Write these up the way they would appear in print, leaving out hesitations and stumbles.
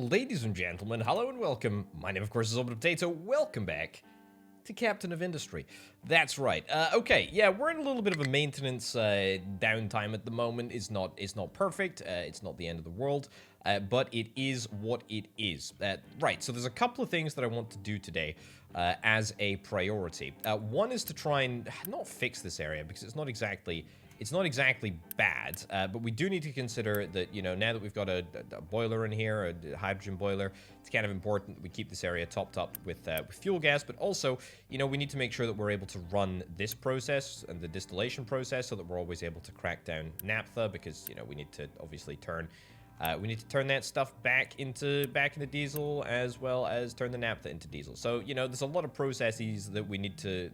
Ladies and gentlemen, hello and welcome. My name, of course, is Open Potato. Welcome back to Captain of Industry. That's right. Okay, yeah, we're in a little bit of a maintenance downtime at the moment. It's not perfect. It's not the end of the world, but it is what it is. Right. So there's a couple of things that I want to do today as a priority. One is to try and not fix this area because it's not exactly bad, but we do need to consider that, you know, now that we've got a boiler in here, a hydrogen boiler, it's kind of important that we keep this area topped up with fuel gas, but also, you know, we need to make sure that we're able to run this process and the distillation process so that we're always able to crack down naphtha, because, you know, we need to obviously turn that stuff back into diesel, as well as turn the naphtha into diesel. So, you know, there's a lot of processes that we need to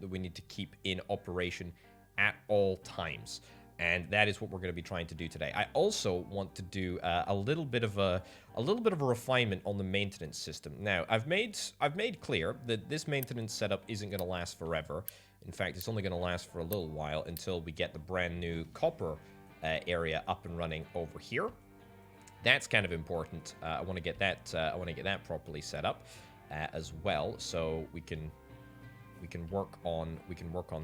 keep in operation at all times. And that is what we're going to be trying to do today. I also want to do a little bit of a refinement on the maintenance system. Now, I've made clear that this maintenance setup isn't going to last forever. In fact, it's only going to last for a little while until we get the brand new copper area up and running over here. That's kind of important. I want to get that properly set up as well, so we can work on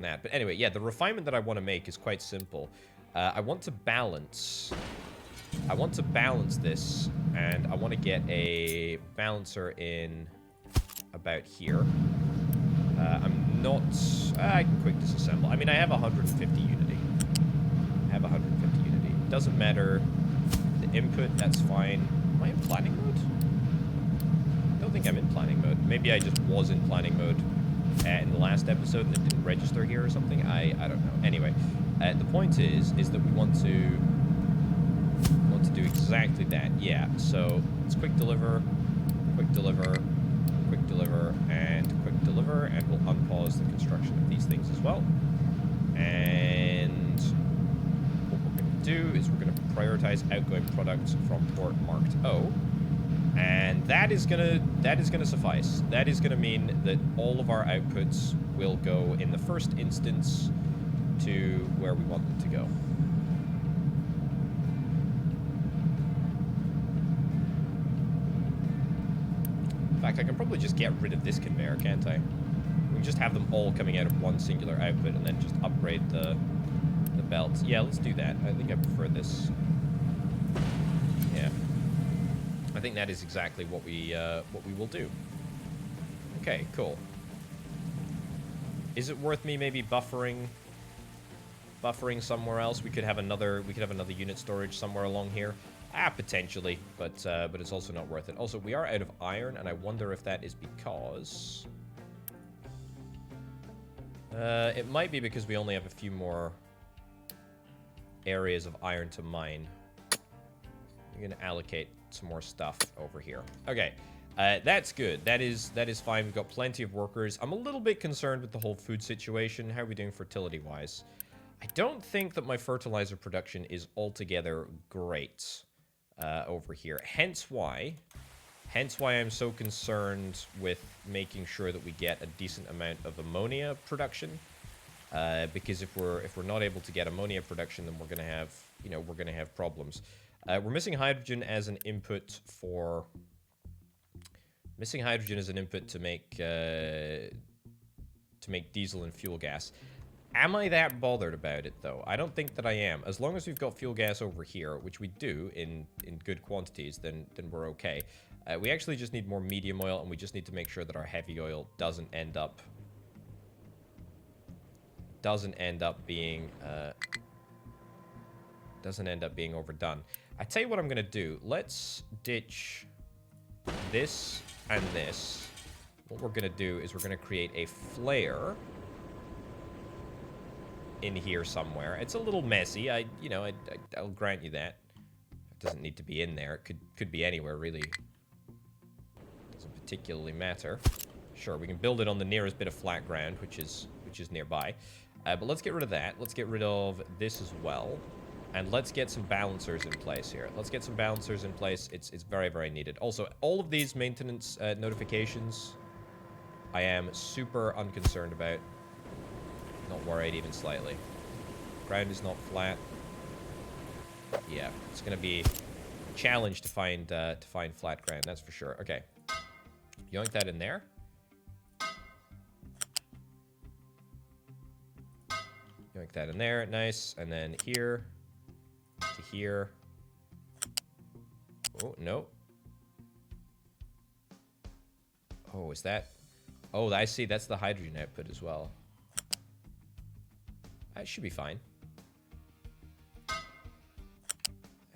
that. But anyway, yeah, the refinement that I want to make is quite simple. I want to balance this, and I want to get a balancer in about here. I can quick disassemble. I mean, I have 150 unity. It doesn't matter. The input, that's fine. Am I in planning mode? I don't think I'm in planning mode. Maybe I just was in planning mode in the last episode and it didn't register here or something. I don't know. Anyway, the point is that we want to do exactly that. Yeah. So it's quick deliver, and quick deliver, and we'll unpause the construction of these things as well. And what we're going to do is we're going to prioritize outgoing products from port marked O. And that is gonna suffice. That is gonna mean that all of our outputs will go in the first instance to where we want them to go. In fact, I can probably just get rid of this conveyor, can't I? We can just have them all coming out of one singular output and then just upgrade the belts. Yeah, let's do that. I think I prefer this. Yeah. I think that is exactly what we will do. Okay, cool. Is it worth me maybe buffering somewhere else? We could have another unit storage somewhere along here. Potentially, but it's also not worth it. Also, we are out of iron, and I wonder if that is because it might be because we only have a few more areas of iron to mine. We're gonna allocate some more stuff over here. Okay, that's good. That is fine. We've got plenty of workers. I'm a little bit concerned with the whole food situation. How are we doing fertility-wise? I don't think that my fertilizer production is altogether great over here. Hence why I'm so concerned with making sure that we get a decent amount of ammonia production. Because if we're not able to get ammonia production, then we're gonna have problems. We're missing hydrogen as an input to make diesel and fuel gas. Am I that bothered about it though? I don't think that I am. As long as we've got fuel gas over here, which we do in good quantities, then we're okay. We actually just need more medium oil, and we just need to make sure that our heavy oil doesn't end up being overdone. I tell you what I'm gonna do. Let's ditch this and this. What we're gonna do is we're gonna create a flare in here somewhere. It's a little messy. I'll grant you that. It doesn't need to be in there. It could be anywhere really. Doesn't particularly matter. Sure, we can build it on the nearest bit of flat ground, which is nearby. But let's get rid of that. Let's get rid of this as well. And let's get some balancers in place here. It's very, very needed. Also, all of these maintenance notifications, I am super unconcerned about. Not worried even slightly. Ground is not flat. Yeah, it's gonna be challenge to find flat ground, that's for sure. Okay. Yoink that in there. Yoink that in there. Nice. And then here to here. Oh, no. Oh, is that... Oh, I see. That's the hydrogen output as well. That should be fine.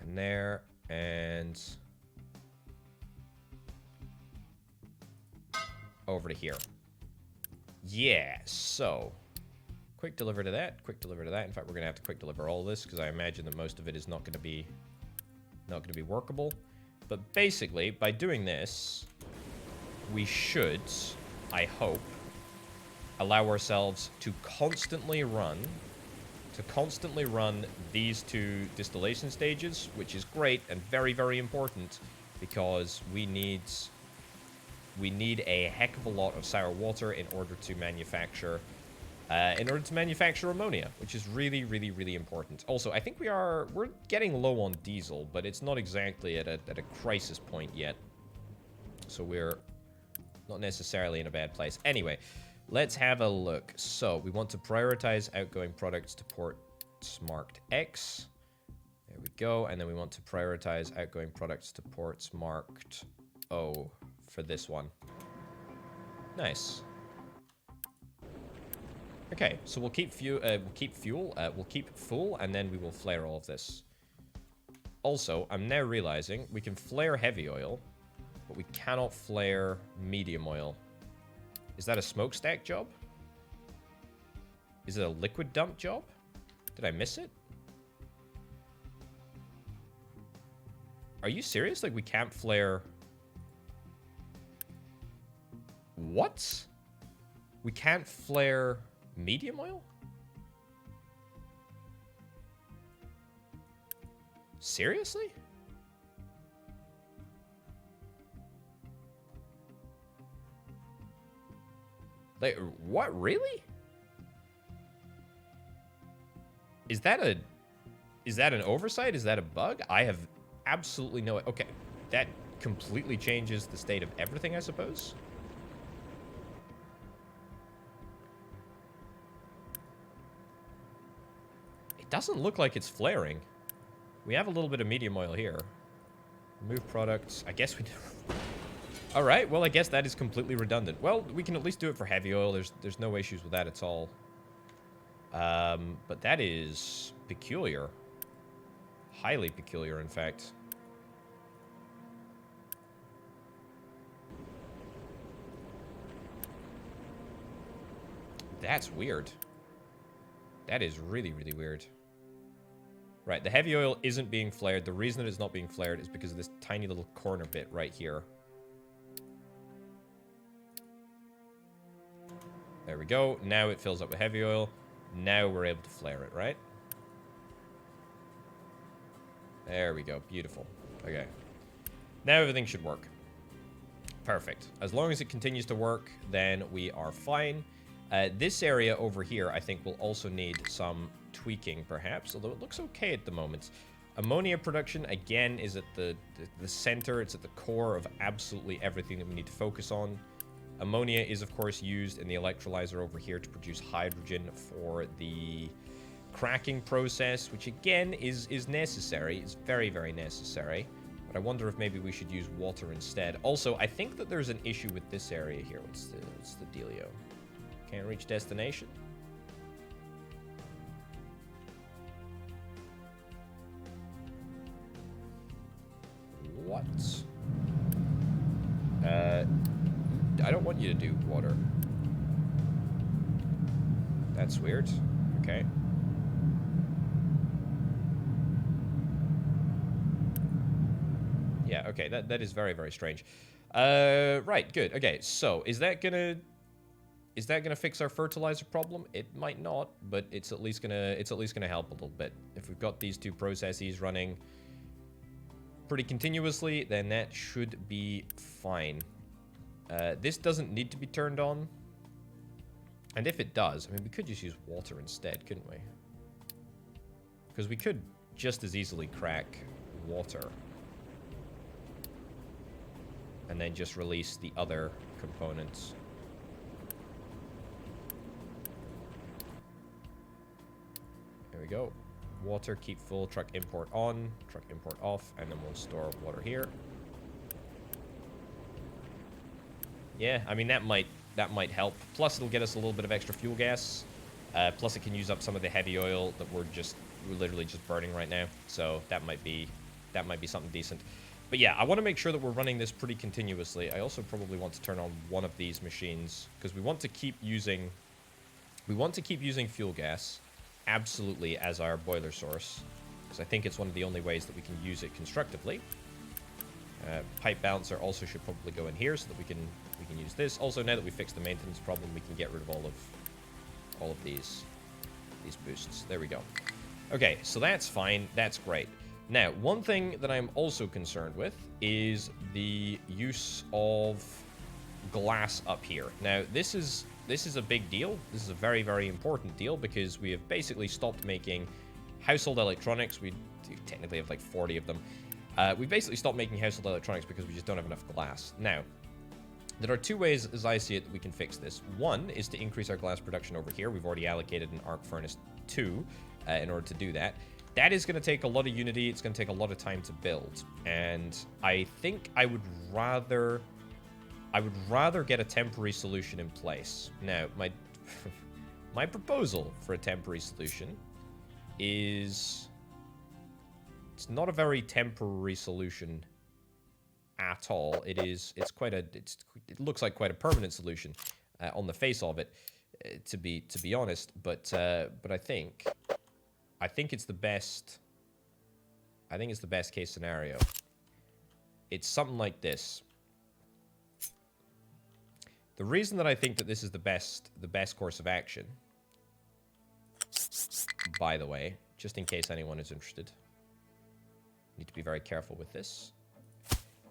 And there, and... over to here. Yeah, so... quick deliver to that, quick deliver to that. In fact, we're going to have to quick deliver all this, because I imagine that most of it is not going to be workable. But basically, by doing this, we should... I hope, allow ourselves to constantly run these two distillation stages, which is great and very, very important because we need a heck of a lot of sour water in order to manufacture ammonia, which is really, really, really important. Also, I think we're getting low on diesel, but it's not exactly at a crisis point yet, so we're not necessarily in a bad place. Anyway, let's have a look. So, we want to prioritize outgoing products to ports marked X. There we go. And then we want to prioritize outgoing products to ports marked O for this one. Nice. Okay, so we'll keep fuel, we'll keep full, and then we will flare all of this. Also, I'm now realizing we can flare heavy oil, but we cannot flare medium oil. Is that a smokestack job? Is it a liquid dump job? Did I miss it? Are you serious? Like, we can't flare... What? We can't flare medium oil? Seriously? Like, what? Really? Is that an oversight? Is that a bug? I have absolutely no... Okay, that completely changes the state of everything, I suppose. It doesn't look like it's flaring. We have a little bit of medium oil here. Remove products. I guess we do. All right, well, I guess that is completely redundant. Well, we can at least do it for heavy oil. There's no issues with that at all. But that is peculiar. Highly peculiar, in fact. That's weird. That is really, really weird. Right, the heavy oil isn't being flared. The reason that it's not being flared is because of this tiny little corner bit right here. There we go. Now it fills up with heavy oil. Now we're able to flare it, right? There we go. Beautiful. Okay. Now everything should work. Perfect. As long as it continues to work, then we are fine. This area over here, I think, will also need some tweaking, perhaps, although it looks okay at the moment. Ammonia production, again, is at the center. It's at the core of absolutely everything that we need to focus on. Ammonia is, of course, used in the electrolyzer over here to produce hydrogen for the cracking process, which, again, is necessary. It's very, very necessary. But I wonder if maybe we should use water instead. Also, I think that there's an issue with this area here. What's the dealio? Can't reach destination? What? I don't want you to do water. That's weird. Okay. Yeah, okay, that is very, very strange. Right, good. Okay, so is that gonna fix our fertilizer problem? It might not, but it's at least gonna help a little bit. If we've got these two processes running pretty continuously, then that should be fine. This doesn't need to be turned on. And if it does, I mean, we could just use water instead, couldn't we? Because we could just as easily crack water. and then just release the other components. There we go. Water, keep full, truck import on, truck import off, and then we'll store water here. Yeah, I mean, that might help. Plus, it'll get us a little bit of extra fuel gas. Plus, it can use up some of the heavy oil that we're literally just burning right now. So that might be something decent. But yeah, I want to make sure that we're running this pretty continuously. I also probably want to turn on one of these machines because we want to keep using fuel gas absolutely as our boiler source, because I think it's one of the only ways that we can use it constructively. Pipe balancer also should probably go in here so that we can use this. Also, now that we fixed the maintenance problem, we can get rid of all of these boosts. There we go. Okay, so that's fine. That's great. Now, one thing that I'm also concerned with is the use of glass up here. Now, this is a big deal. This is a very, very important deal because we have basically stopped making household electronics. We technically have like 40 of them. We basically stopped making household electronics because we just don't have enough glass. Now, there are two ways, as I see it, that we can fix this. One is to increase our glass production over here. We've already allocated an arc furnace 2 in order to do that. That is going to take a lot of Unity. It's going to take a lot of time to build. And I think I would rather get a temporary solution in place. Now, my proposal for a temporary solution is... It's not a very temporary solution at all. It looks like quite a permanent solution on the face of it, to be honest. But I think it's the best. I think it's the best case scenario. It's something like this. The reason that I think that this is the best course of action, by the way, just in case anyone is interested, need to be very careful with this.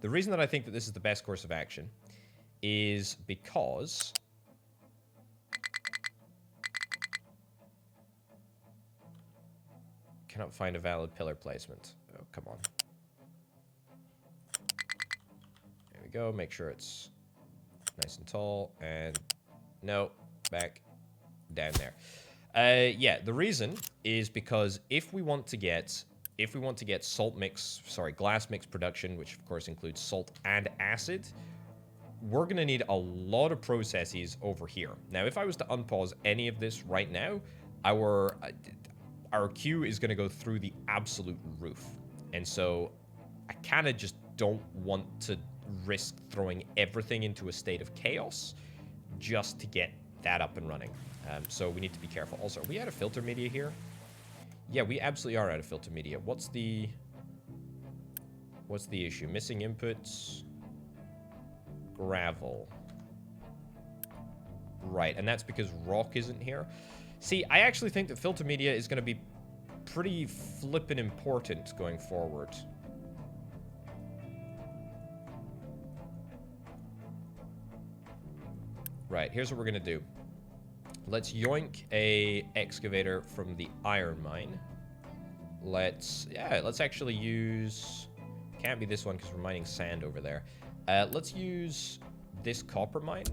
The reason that I think that this is the best course of action is because cannot find a valid pillar placement. Oh, come on. There we go. Make sure it's nice and tall. And no, back down there. Yeah, the reason is because if we want to get glass mix production, which of course includes salt and acid, we're going to need a lot of processes over here. Now, if I was to unpause any of this right now, our queue is going to go through the absolute roof. And so I kind of just don't want to risk throwing everything into a state of chaos just to get that up and running. So we need to be careful. Also, are we out of filter media here? Yeah, we absolutely are out of filter media. What's the issue? Missing inputs. Gravel. Right, and that's because rock isn't here. See, I actually think that filter media is going to be pretty flippin' important going forward. Right, here's what we're going to do. Let's yoink a excavator from the iron mine. Let's actually use... Can't be this one because we're mining sand over there. Let's use this copper mine.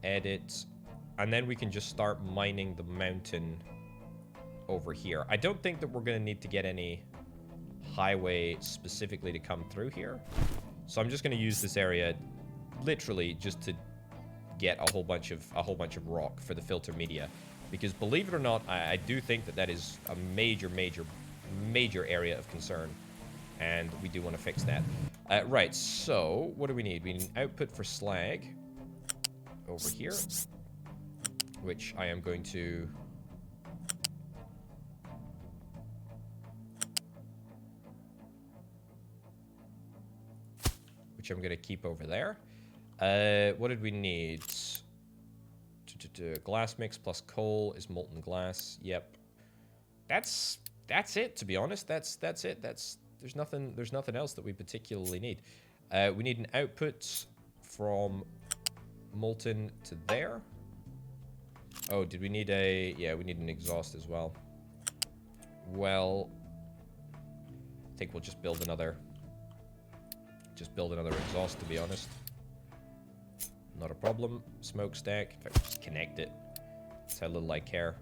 Edit. And then we can just start mining the mountain over here. I don't think that we're going to need to get any highway specifically to come through here. So I'm just going to use this area literally just to get a whole bunch of rock for the filter media, because believe it or not, I do think that is a major area of concern, and we do want to fix that. Right, so what do we need? We need an output for slag over here, which I am going to keep over there. What did we need? Glass mix plus coal is molten glass. Yep. That's it, to be honest. That's it. There's nothing else that we particularly need. We need an output from molten to there. Oh, did we need yeah, we need an exhaust as well. Well, I think we'll just build another just build another exhaust, to be honest. Not a problem. Smokestack. In fact, just connect it. That's how little I care.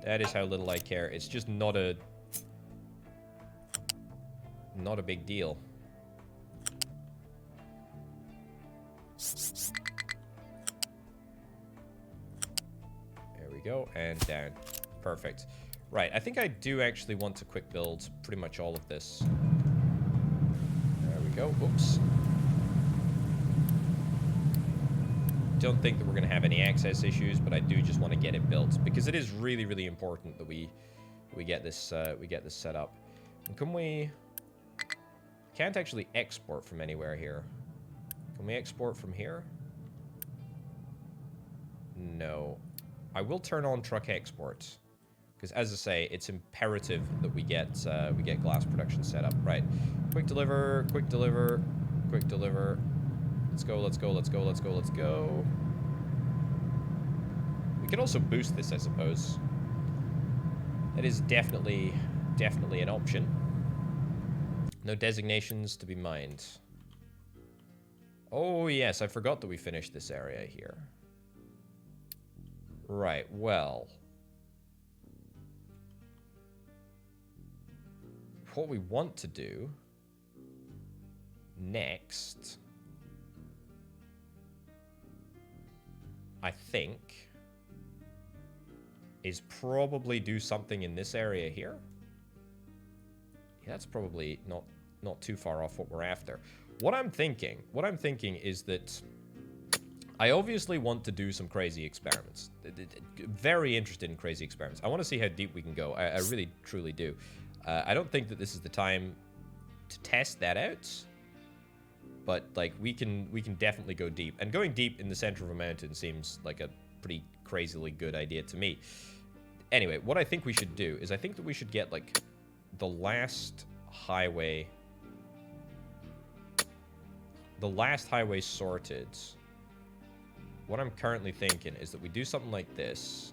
That is how little I care. It's just not a big deal. There we go, and down. Perfect. Right, I think I do actually want to quick build pretty much all of this. There we go. Oops. Don't think that we're going to have any access issues, but I do just want to get it built because it is really, really important that we get this set up. And can we? Can't actually export from anywhere here. Can we export from here? No. I will turn on truck exports because, as I say, it's imperative that we get glass production set up. Right. Quick deliver. Quick deliver. Quick deliver. Let's go, let's go, let's go, let's go, let's go. We can also boost this, I suppose. That is definitely an option. No designations to be mined. Oh, yes, I forgot that we finished this area here. Right, well. What we want to do next, I think, is probably do something in this area here. Yeah, that's probably not too far off what we're after. What I'm thinking is that I obviously want to do some crazy experiments. Very interested in crazy experiments. I want to see how deep we can go. I really, truly do. I don't think that this is the time to test that out. But, like, we can definitely go deep. And going deep in the center of a mountain seems like a pretty crazily good idea to me. Anyway, what I think we should do is I think that we should get, like, the last highway sorted. What I'm currently thinking is that we do something like this.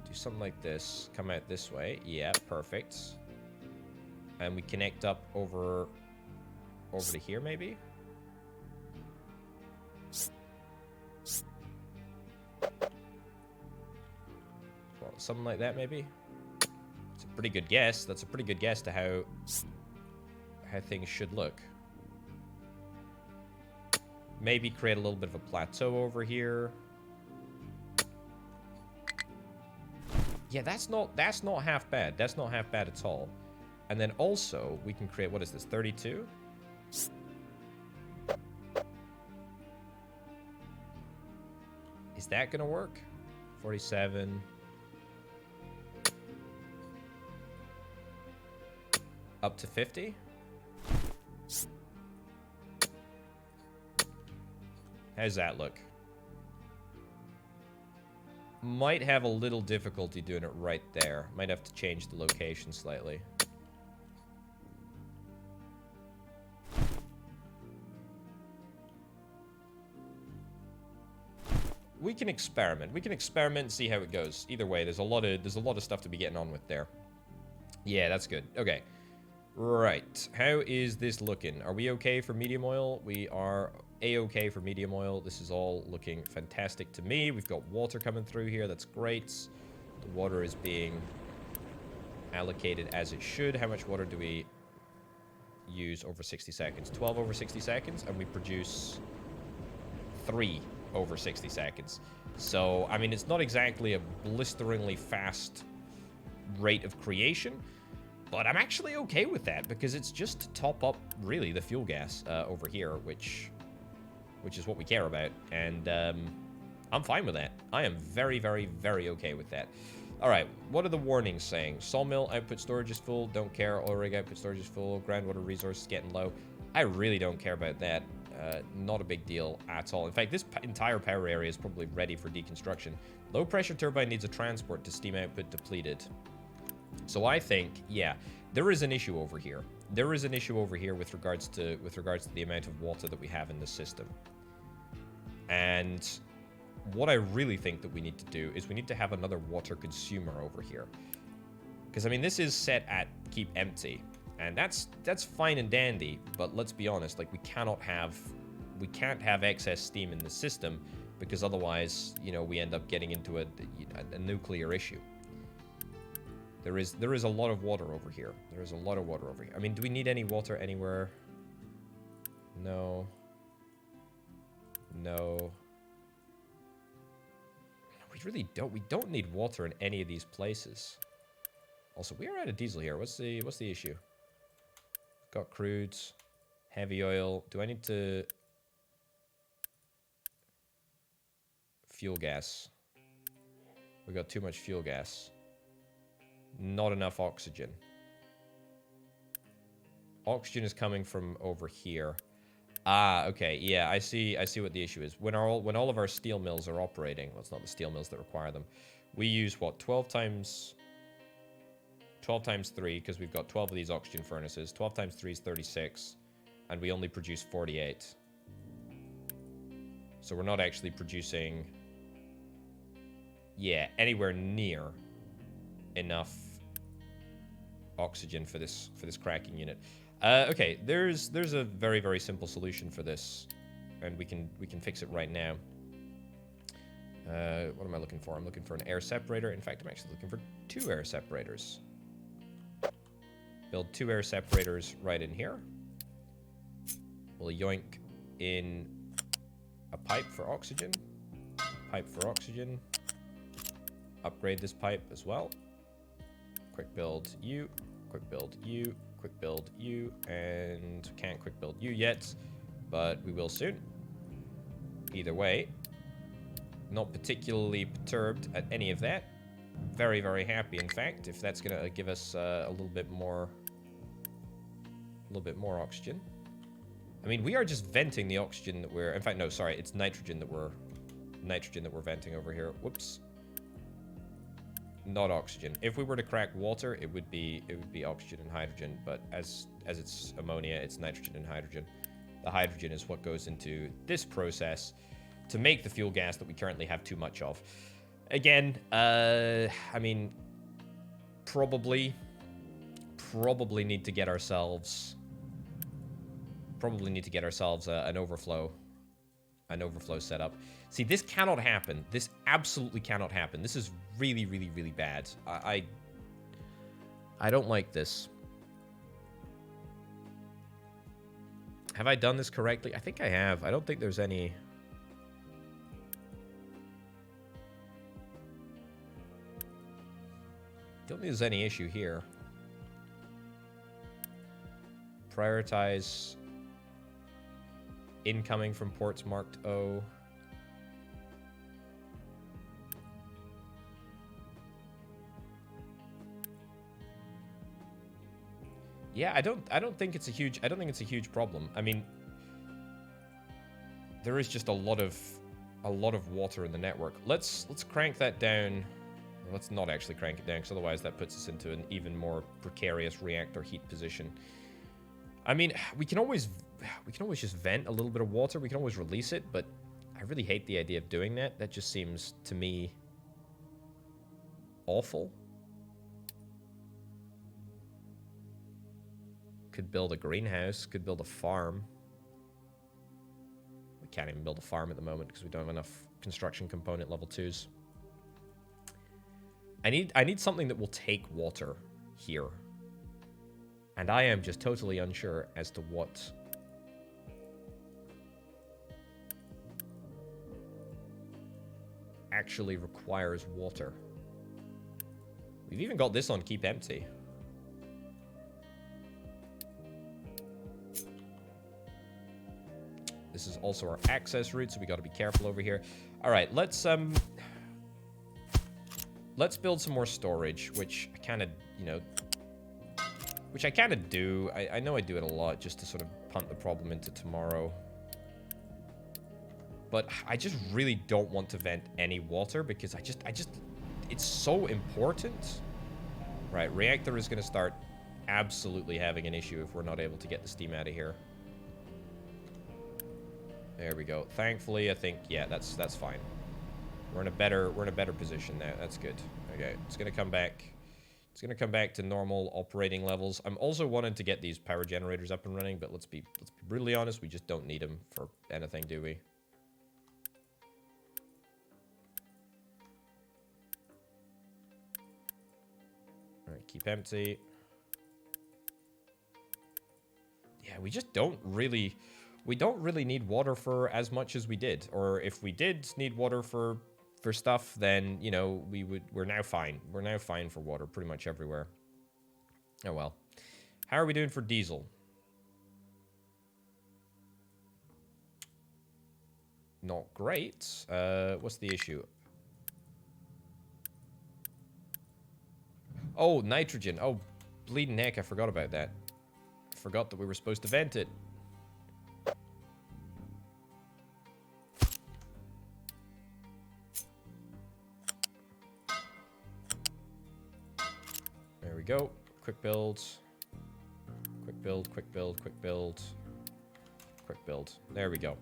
Do something like this. Come out this way. Yeah, perfect. And we connect up over to here, maybe? Well, something like that, maybe? It's a pretty good guess. That's a pretty good guess to how things should look. Maybe create a little bit of a plateau over here. Yeah, that's not half bad. That's not half bad at all. And then also, we can create, what is this, 32? Is that gonna work? 47. Up to 50? How's that look? Might have a little difficulty doing it right there. Might have to change the location slightly. We can experiment. We can experiment and see how it goes. Either way, there's a lot of stuff to be getting on with there. Yeah, that's good. Okay. Right. How is this looking? Are we okay for medium oil? We are a-okay for medium oil. This is all looking fantastic to me. We've got water coming through here. That's great. The water is being allocated as it should. How much water do we use over 60 seconds? 12 over 60 seconds, and we produce 3 over 60 seconds. So, I mean, it's not exactly a blisteringly fast rate of creation, but I'm actually okay with that because it's just to top up, really, the fuel gas over here, which is what we care about, and I'm fine with that. I am very, very, very okay with that. All right, what are the warnings saying? Sawmill output storage is full, don't care. Oil rig output storage is full, groundwater resources getting low. I really don't care about that. Not a big deal at all. In fact, this entire power area is probably ready for deconstruction. Low pressure turbine needs a transport to steam output depleted. So I think, yeah, there is an issue over here. There is an issue over here with regards to the amount of water that we have in the system. And what I really think that we need to do is we need to have another water consumer over here. Because, I mean, this is set at keep empty. And that's fine and dandy, but let's be honest, like, we can't have excess steam in the system, because otherwise, you know, we end up getting into a nuclear issue. There is a lot of water over here. There is a lot of water over here. I mean, do we need any water anywhere? No. No. We really don't. We don't need water in any of these places. Also, we are out of diesel here. What's the issue? Got crudes, heavy oil. Do I need to... Fuel gas. We got too much fuel gas. Not enough oxygen. Oxygen is coming from over here. Ah, okay. Yeah, I see what the issue is. When all of our steel mills are operating, well, it's not the steel mills that require them. We use what, 12 times 3, because we've got 12 of these oxygen furnaces. 12 times 3 is 36, and we only produce 48. So we're not actually producing, yeah, anywhere near enough oxygen for this cracking unit. Okay, there's a very, very simple solution for this, and we can fix it right now. What am I looking for? I'm looking for an air separator. In fact, I'm actually looking for 2 air separators. Build 2 air separators right in here. We'll yoink in a pipe for oxygen. Pipe for oxygen. Upgrade this pipe as well. Quick build you. Quick build you. Quick build you. And can't quick build you yet, but we will soon. Either way, not particularly perturbed at any of that. Very, very happy, in fact, if that's going to give us a little bit more oxygen. I mean, we are just venting the oxygen that we're... In fact, no, sorry, it's nitrogen that we're venting over here. Whoops. Not oxygen. If we were to crack water, it would be oxygen and hydrogen, but as it's ammonia, it's nitrogen and hydrogen. The hydrogen is what goes into this process to make the fuel gas that we currently have too much of. Again, I mean, probably need to get ourselves an overflow set up. See, this cannot happen. This absolutely cannot happen. This is really, really, really bad. I don't like this. Have I done this correctly? I think I have. I don't think there's any... Don't think there's any issue here. Prioritize incoming from ports marked O. Yeah, I don't think it's a huge problem. I mean, there is just a lot of water in the network. Let's crank that down. Let's not actually crank it down, because otherwise that puts us into an even more precarious reactor heat position. I mean, we can always just vent a little bit of water. We can always release it, but I really hate the idea of doing that. That just seems, to me, awful. Could build a greenhouse. Could build a farm. We can't even build a farm at the moment because we don't have enough construction component level 2s. I need something that will take water here. And I am just totally unsure as to what actually requires water. We've even got this on keep empty. This is also our access route, so we got to be careful over here. All right, let's build some more storage, which I kind of, do. I know I do it a lot just to sort of punt the problem into tomorrow. But I just really don't want to vent any water because it's so important. Right, reactor is going to start absolutely having an issue if we're not able to get the steam out of here. There we go. Thankfully, I think, yeah, that's fine. We're in a better position now. That's good. Okay, it's gonna come back. It's gonna come back to normal operating levels. I'm also wanting to get these power generators up and running, but let's be brutally honest, we just don't need them for anything, do we? Alright, keep empty. Yeah, we just don't really... We don't really need water for as much as we did. Or if we did need water for stuff, then, you know, we're now fine. We're now fine for water pretty much everywhere. Oh, well. How are we doing for diesel? Not great. What's the issue? Oh, nitrogen. Oh, bleeding heck, I forgot about that. Forgot that we were supposed to vent it. There we go. Quick build. Quick build, quick build, quick build. Quick build. There we go.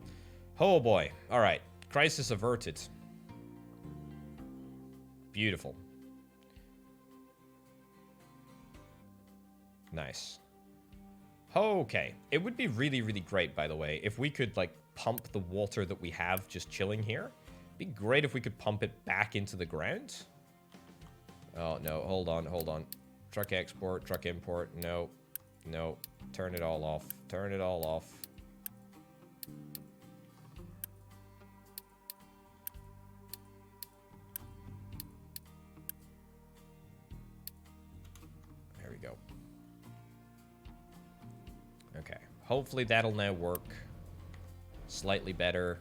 Oh boy. Alright. Crisis averted. Beautiful. Nice. Okay. It would be really, really great, by the way, if we could, like, pump the water that we have just chilling here. It'd be great if we could pump it back into the ground. Oh, no. Hold on, hold on. Truck export, truck import. No. No. Turn it all off. Turn it all off. There we go. Okay. Hopefully that'll now work slightly better.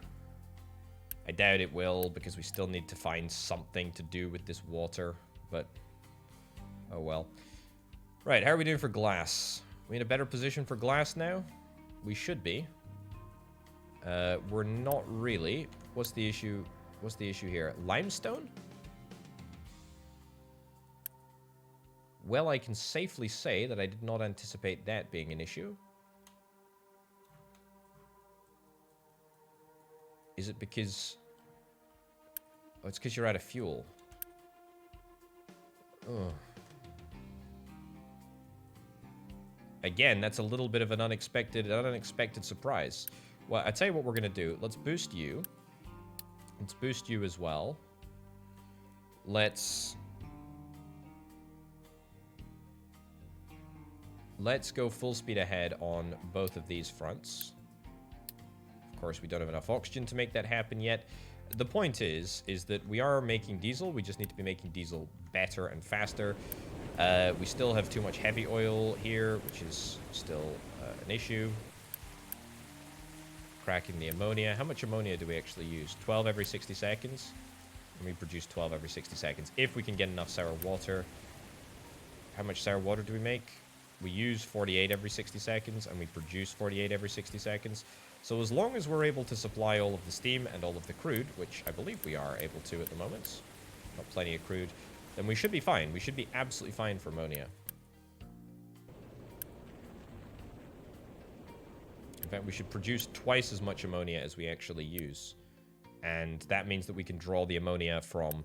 I doubt it will because we still need to find something to do with this water, but oh well. Right, how are we doing for glass? We in a better position for glass now? We should be. We're not really. What's the issue? What's the issue here? Limestone? Well, I can safely say that I did not anticipate that being an issue. Is it because... Oh, it's because you're out of fuel. Ugh. Again, that's a little bit of an unexpected surprise. Well, I tell you what we're gonna do. Let's boost you. Let's boost you as well. Let's go full speed ahead on both of these fronts. Of course, we don't have enough oxygen to make that happen yet. The point is that we are making diesel. We just need to be making diesel better and faster. We still have too much heavy oil here, which is still an issue. Cracking the ammonia. How much ammonia do we actually use? 12 every 60 seconds? And we produce 12 every 60 seconds. If we can get enough sour water. How much sour water do we make? We use 48 every 60 seconds, and we produce 48 every 60 seconds. So as long as we're able to supply all of the steam and all of the crude, which I believe we are able to at the moment, got plenty of crude, then we should be fine. We should be absolutely fine for ammonia. In fact, we should produce twice as much ammonia as we actually use. And that means that we can draw the ammonia from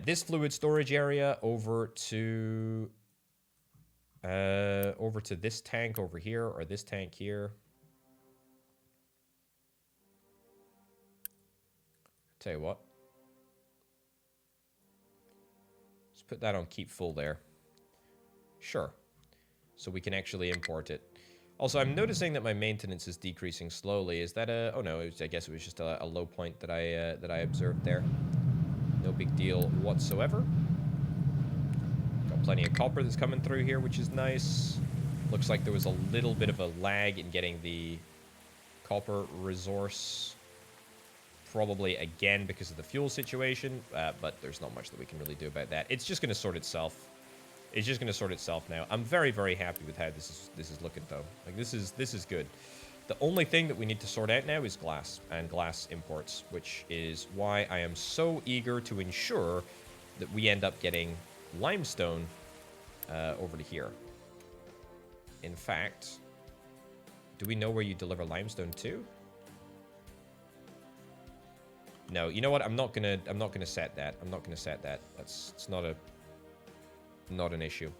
this fluid storage area over to this tank over here, or this tank here. Tell you what. Let's put that on keep full there. Sure. So we can actually import it. Also, I'm noticing that my maintenance is decreasing slowly. Is that a... Oh, no. I guess it was just a low point that I observed there. No big deal whatsoever. Got plenty of copper that's coming through here, which is nice. Looks like there was a little bit of a lag in getting the copper resource. Probably, again, because of the fuel situation. But there's not much that we can really do about that. It's just going to sort itself. It's just going to sort itself now. I'm very, very happy with how this is looking, though. Like, this is good. The only thing that we need to sort out now is glass and glass imports, which is why I am so eager to ensure that we end up getting limestone over to here. In fact, do we know where you deliver limestone to? No, you know what? I'm not gonna set that. I'm not gonna set that. It's not a... Not an issue.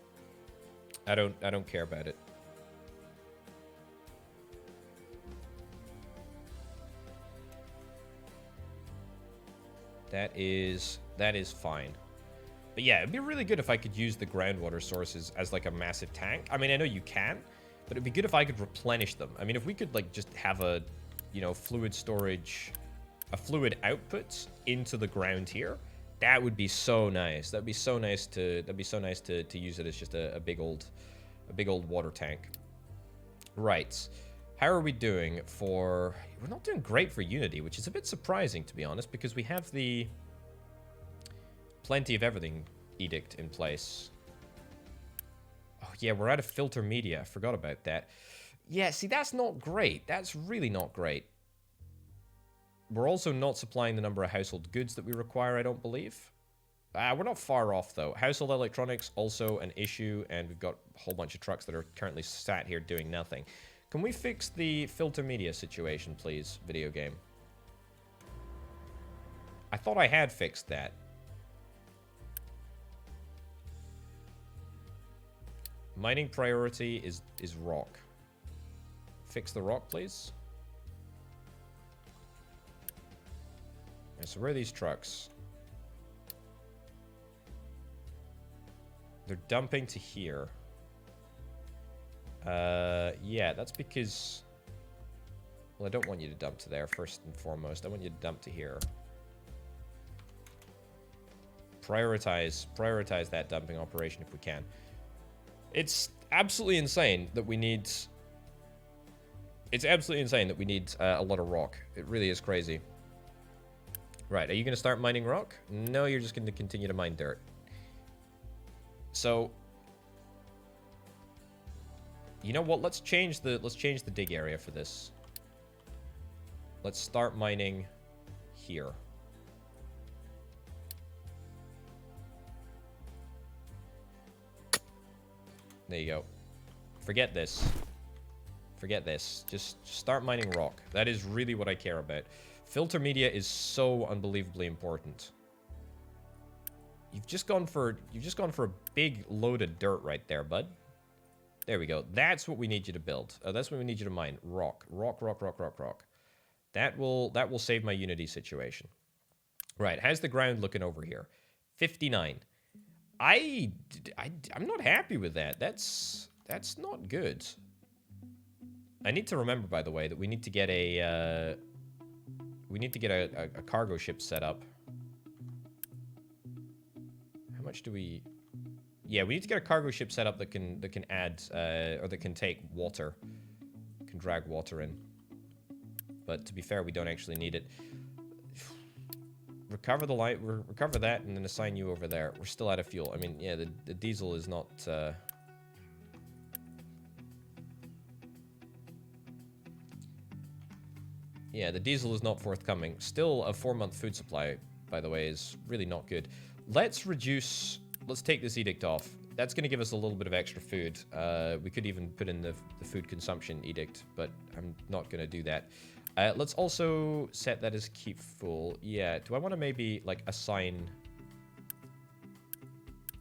I don't care about it. That is fine. But yeah, it'd be really good if I could use the groundwater sources as like a massive tank. I mean, I know you can, but it'd be good if I could replenish them. I mean, if we could like just have a, you know, fluid storage, a fluid output into the ground here, that would be so nice. That'd be so nice to use it as just a big old water tank. Right. How are we doing for... We're not doing great for Unity, which is a bit surprising, to be honest, because we have the plenty of everything edict in place. Oh, yeah, we're out of filter media. I forgot about that. Yeah, see, that's not great. That's really not great. We're also not supplying the number of household goods that we require, I don't believe. We're not far off, though. Household electronics, also an issue, and we've got a whole bunch of trucks that are currently sat here doing nothing. Can we fix the filter media situation, please, video game? I thought I had fixed that. Mining priority is rock. Fix the rock, please. Okay, so where are these trucks? They're dumping to here. Yeah, that's because... Well, I don't want you to dump to there, first and foremost. I want you to dump to here. Prioritize that dumping operation if we can. It's absolutely insane that we need... It's absolutely insane that we need a lot of rock. It really is crazy. Right, are you going to start mining rock? No, you're just going to continue to mine dirt. So... You know what? Let's change the dig area for this. Let's start mining here. There you go. Forget this. Forget this. Just start mining rock. That is really what I care about. Filter media is so unbelievably important. You've just gone for a big load of dirt right there, bud. There we go. That's what we need you to build. That's what we need you to mine. Rock. Rock, rock, rock, rock, rock. That will save my Unity situation. Right. How's the ground looking over here? 59. I'm not happy with that. That's not good. I need to remember, by the way, that we need to get a cargo ship set up. How much do we... Yeah, we need to get a cargo ship set up that can add or that can take water, can drag water in. But to be fair, we don't actually need it. Recover the light, recover that, and then assign you over there. We're still out of fuel. I mean, yeah, the diesel is not. Yeah, the diesel is not forthcoming. Still, a 4-month food supply, by the way, is really not good. Let's reduce. Let's take this edict off. That's going to give us a little bit of extra food. We could even put in the food consumption edict, but I'm not going to do that. Let's also set that as keep full. Yeah, do I want to maybe, like, assign...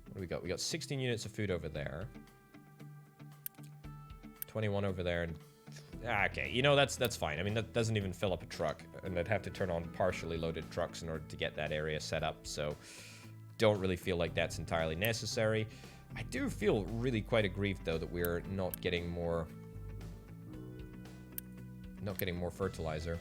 What do we got? We got 16 units of food over there. 21 over there, and... okay, you know, that's fine. I mean, that doesn't even fill up a truck, and I'd have to turn on partially loaded trucks in order to get that area set up, so... Don't really feel like that's entirely necessary. I do feel really quite aggrieved, though, that we're not getting more fertilizer.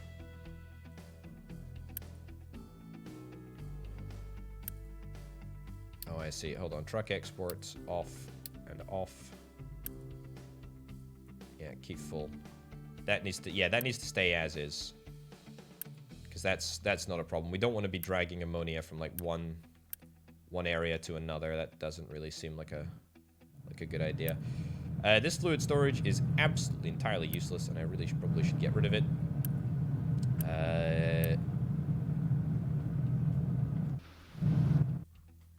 Oh, I see. Hold on. Truck exports off and off. Yeah, keep full. That needs to stay as is. Because that's not a problem. We don't want to be dragging ammonia from like one area to another. That doesn't really seem like a good idea. This fluid storage is absolutely entirely useless, and I really probably should get rid of it.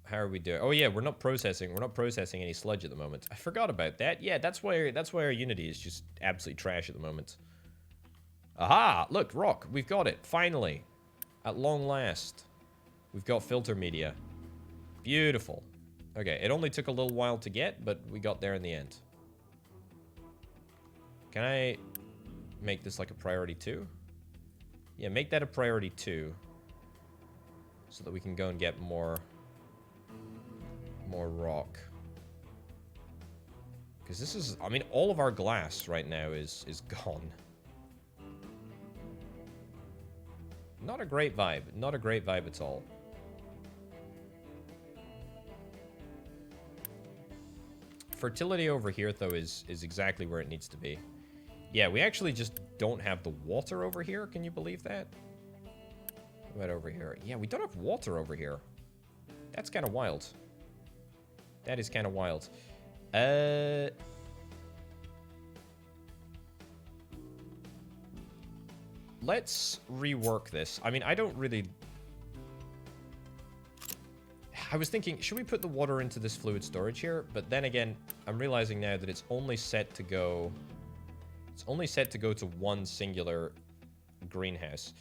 How are we doing? Oh yeah, we're not processing any sludge at the moment. I forgot about that. Yeah, that's why our Unity is just absolutely trash at the moment. Aha! Look, rock. We've got it. Finally. At long last. We've got filter media. Beautiful. Okay, it only took a little while to get, but we got there in the end. Can I make this like a priority 2? Yeah, make that a priority 2. So that we can go and get more rock. Because this is, I mean, all of our glass right now is gone. Not a great vibe. Not a great vibe at all. Fertility over here, though, is exactly where it needs to be. Yeah, we actually just don't have the water over here. Can you believe that? What about over here? Yeah, we don't have water over here. That's kind of wild. That is kind of wild. Let's rework this. I mean, I don't really... I was thinking, should we put the water into this fluid storage here? But then again, I'm realizing now that it's only set to go... It's only set to go to one singular greenhouse.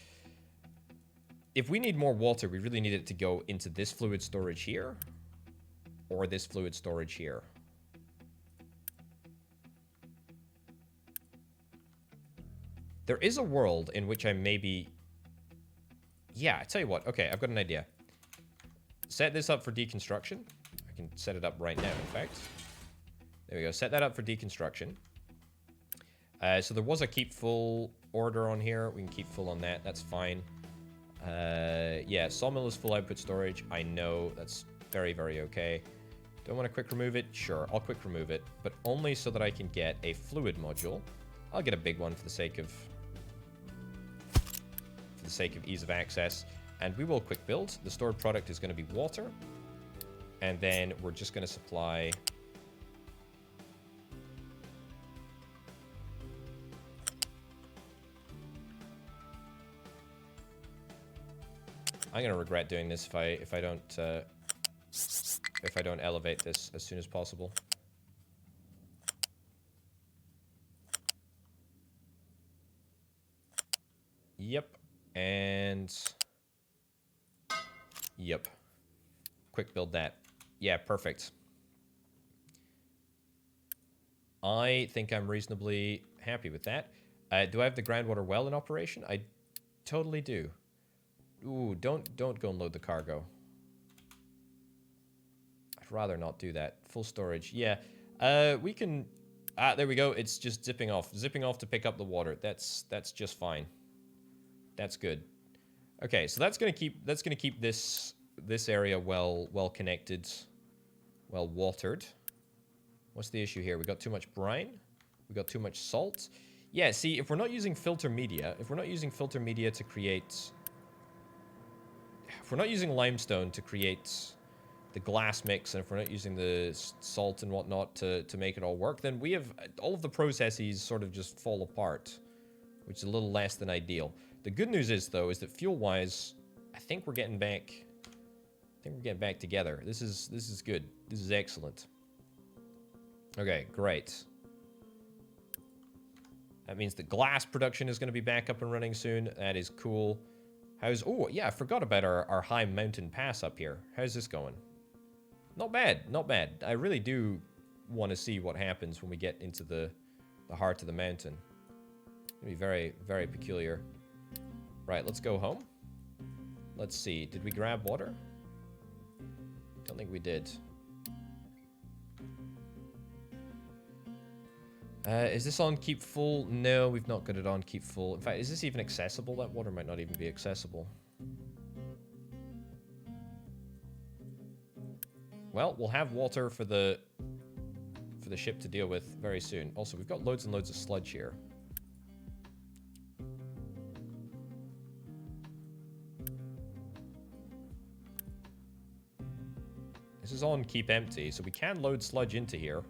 If we need more water, we really need it to go into this fluid storage here. Or this fluid storage here. There is a world in which I maybe... Yeah, I tell you what. Okay, I've got an idea. Set this up for deconstruction. I can set it up right now, in fact. There we go. Set that up for deconstruction. So there was a keep full order on here. We can keep full on that. That's fine. Yeah, sawmill is full output storage. I know. That's very, very okay. Do I want to quick remove it? Sure, I'll quick remove it. But only so that I can get a fluid module. I'll get a big one for the sake of... ease of access. And we will quick build. The stored product is going to be water. And then we're just going to supply... I'm going to regret doing this if I don't elevate this as soon as possible. Yep. And... Yep. Quick build that. Yeah, perfect. I think I'm reasonably happy with that. Do I have the groundwater well in operation? I totally do. Ooh, don't go and load the cargo. I'd rather not do that. Full storage. Yeah. We can... Ah, there we go. It's just zipping off. Zipping off to pick up the water. That's just fine. That's good. Okay, so that's gonna keep this area well connected, well watered. What's the issue here? We got too much brine. We got too much salt. Yeah, see, if we're not using filter media, to create, if we're not using limestone to create the glass mix, and if we're not using the salt and whatnot to make it all work, then we have all of the processes sort of just fall apart, which is a little less than ideal. The good news is, though, is that fuel-wise, I think we're getting back. Together. This is good. This is excellent. Okay, great. That means the glass production is going to be back up and running soon. That is cool. Oh, yeah, I forgot about our high mountain pass up here. How's this going? Not bad, not bad. I really do want to see what happens when we get into the heart of the mountain. It's going to be very, very peculiar. Right, let's go home. Let's see. Did we grab water? Don't think we did. Is this on keep full? No, we've not got it on keep full. In fact, is this even accessible? That water might not even be accessible. Well, we'll have water for the ship to deal with very soon. Also, we've got loads and loads of sludge here. This is on keep empty, so we can load sludge into here.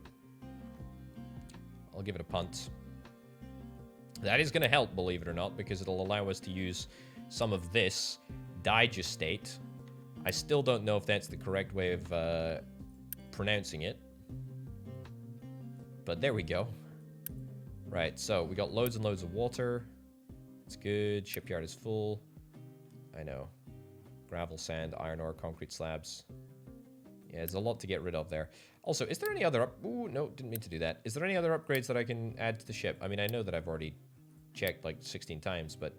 I'll give it a punt. That is going to help, believe it or not, because it'll allow us to use some of this digestate. I still don't know if that's the correct way of pronouncing it. But there we go. Right, so we got loads and loads of water. It's good. Shipyard is full. I know. Gravel, sand, iron ore, concrete slabs. Yeah, there's a lot to get rid of there. Also, is there any other Ooh, no, didn't mean to do that. Is there any other upgrades that I can add to the ship? I mean, I know that I've already checked like 16 times, but...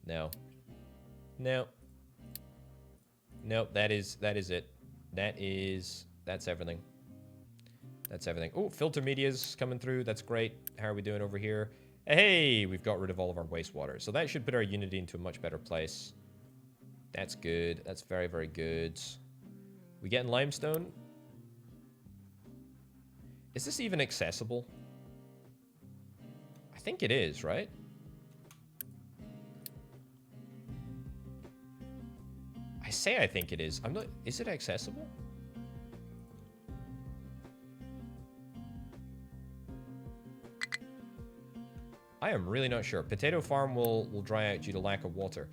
No. No. Nope, that is it. That's everything. That's everything. Oh, filter media's coming through. That's great. How are we doing over here? Hey, we've got rid of all of our wastewater. So that should put our Unity into a much better place. That's good. That's very, very good. We getting limestone? Is this even accessible? I think it is, right? I say I think it is. I'm not... Is it accessible? I am really not sure. Potato farm will dry out due to lack of water.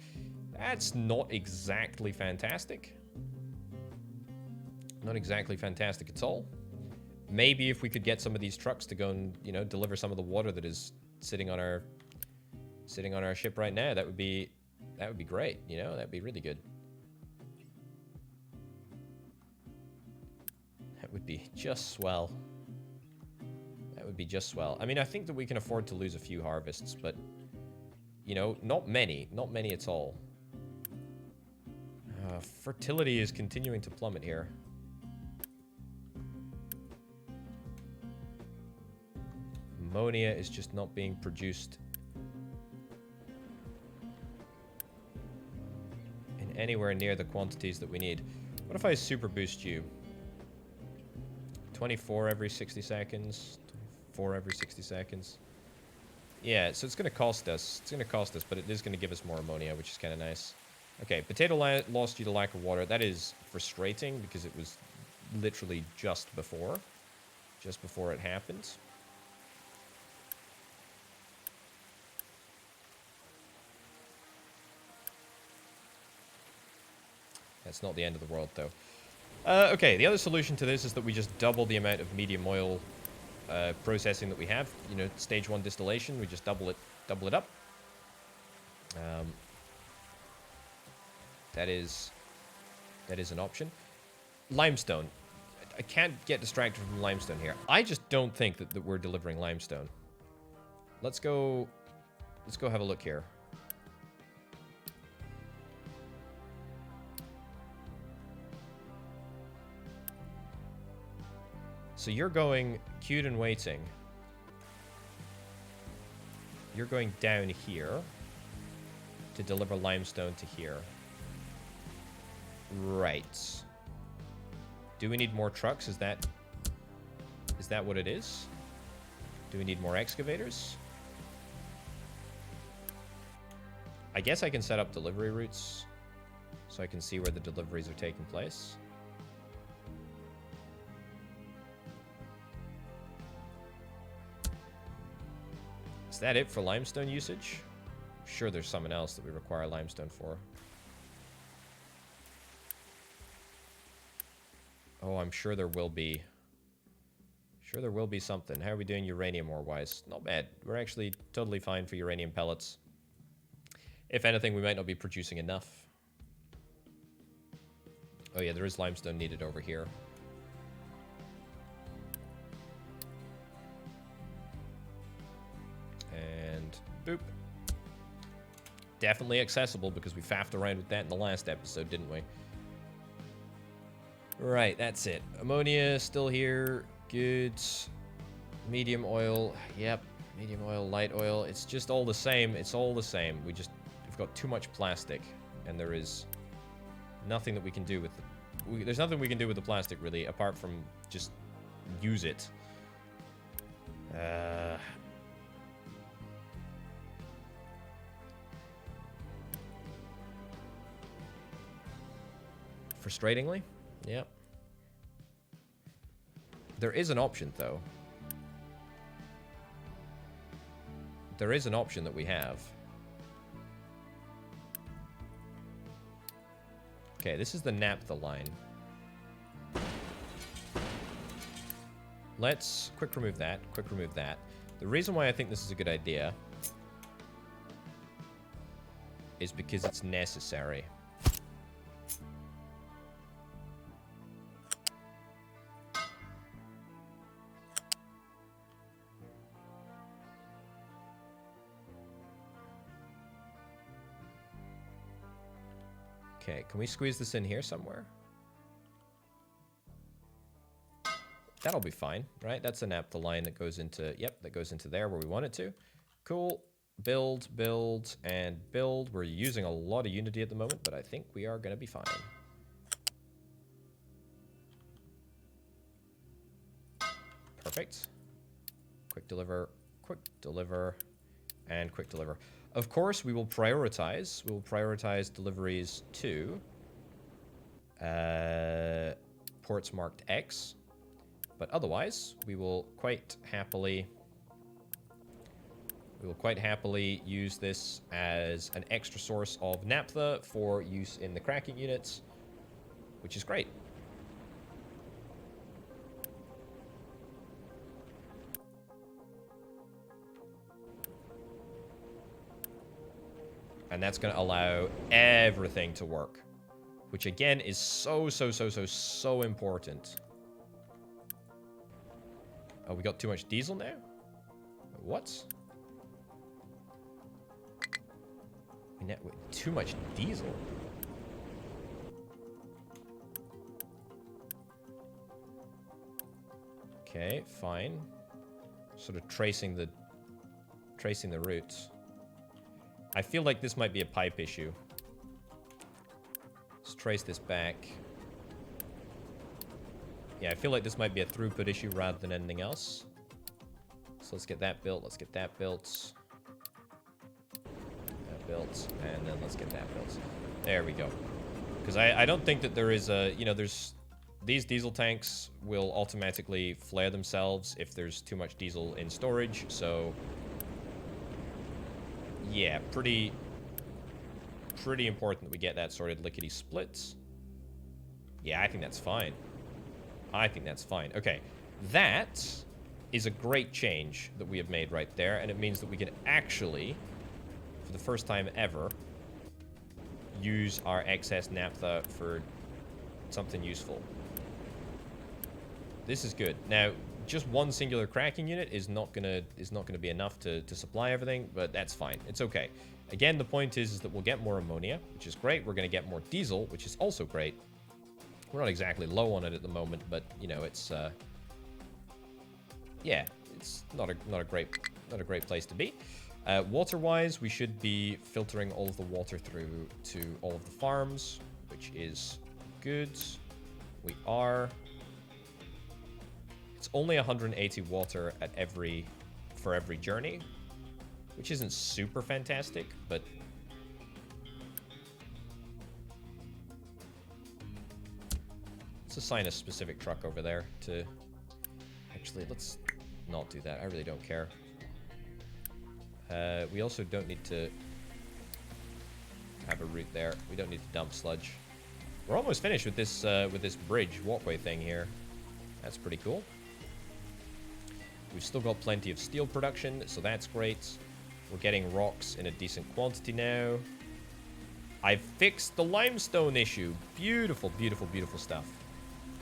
That's not exactly fantastic. Not exactly fantastic at all. Maybe if we could get some of these trucks to go and, you know, deliver some of the water that is sitting on our ship right now, that would be great, you know? That'd be really good. That would be just swell. That would be just swell. I mean, I think that we can afford to lose a few harvests, but, you know, not many. Not many at all. Fertility is continuing to plummet here. Ammonia is just not being produced in anywhere near the quantities that we need. What if I super boost you? 24 every 60 seconds. 24 every 60 seconds. Yeah, so it's going to cost us. It's going to cost us, but it is going to give us more ammonia, which is kind of nice. Okay, potato lost due to lack of water. That is frustrating because it was literally just before it happened. That's not the end of the world, though. Okay, the other solution to this is that we just double the amount of medium oil processing that we have. You know, stage 1 distillation, we just double it up. That is an option. Limestone. I can't get distracted from limestone here. I just don't think that we're delivering limestone. Let's go have a look here. So you're going queued and waiting. You're going down here to deliver limestone to here. Right. Do we need more trucks? Is that what it is? Do we need more excavators? I guess I can set up delivery routes so I can see where the deliveries are taking place. Is that it for limestone usage? I'm sure there's something else that we require limestone for. Oh, I'm sure there will be. Sure there will be something. How are we doing uranium ore-wise? Not bad. We're actually totally fine for uranium pellets. If anything, we might not be producing enough. Oh yeah, there is limestone needed over here. And boop. Definitely accessible because we faffed around with that in the last episode, didn't we? Right, that's it. Ammonia still here. Good. Medium oil. Yep. Medium oil, light oil. It's just all the same. It's all the same. We've got too much plastic, and there is nothing that we can do with there's nothing we can do with the plastic, really, apart from just use it. Frustratingly, yep. There is an option, though. There is an option that we have. Okay, this is the naphtha line. Let's quick remove that. Quick remove that. The reason why I think this is a good idea is because it's necessary. Okay, can we squeeze this in here somewhere? That'll be fine, right? That's a naphtha line that goes into, yep, that goes into there where we want it to. Cool. Build, build, and build. We're using a lot of Unity at the moment, but I think we are going to be fine. Perfect. Quick deliver, and quick deliver. Of course, we will prioritize. We will prioritize deliveries to ports marked X. But otherwise, we will quite happily use this as an extra source of naphtha for use in the cracking units, which is great. And that's going to allow everything to work, which again is so important. Oh, we got too much diesel now? What? Too much diesel? Okay, fine. Sort of tracing the routes. I feel like this might be a pipe issue. Let's trace this back. Yeah, I feel like this might be a throughput issue rather than anything else. So let's get that built. Let's get that built. That built. And then let's get that built. There we go. Because I don't think that there is a... You know, there's... These diesel tanks will automatically flare themselves if there's too much diesel in storage. So... Yeah, pretty important that we get that sorted lickety splits. Yeah, I think that's fine. I think that's fine. Okay, that is a great change that we have made right there, and it means that we can actually, for the first time ever, use our excess naphtha for something useful. This is good. Now, just one singular cracking unit is not gonna be enough to supply everything, but that's fine. It's okay. Again, the point is that we'll get more ammonia, which is great. We're gonna get more diesel, which is also great. We're not exactly low on it at the moment, but you know, it's yeah, it's not a great place to be. Water-wise, we should be filtering all of the water through to all of the farms, which is good. We are. It's only 180 water at for every journey, which isn't super fantastic, but let's assign a specific truck over there to... Actually, let's not do that. I really don't care. We also don't need to have a route there. We don't need to dump sludge. We're almost finished with this bridge walkway thing here. That's pretty cool. We've still got plenty of steel production, so that's great. We're getting rocks in a decent quantity now. I've fixed the limestone issue. Beautiful, beautiful, beautiful stuff.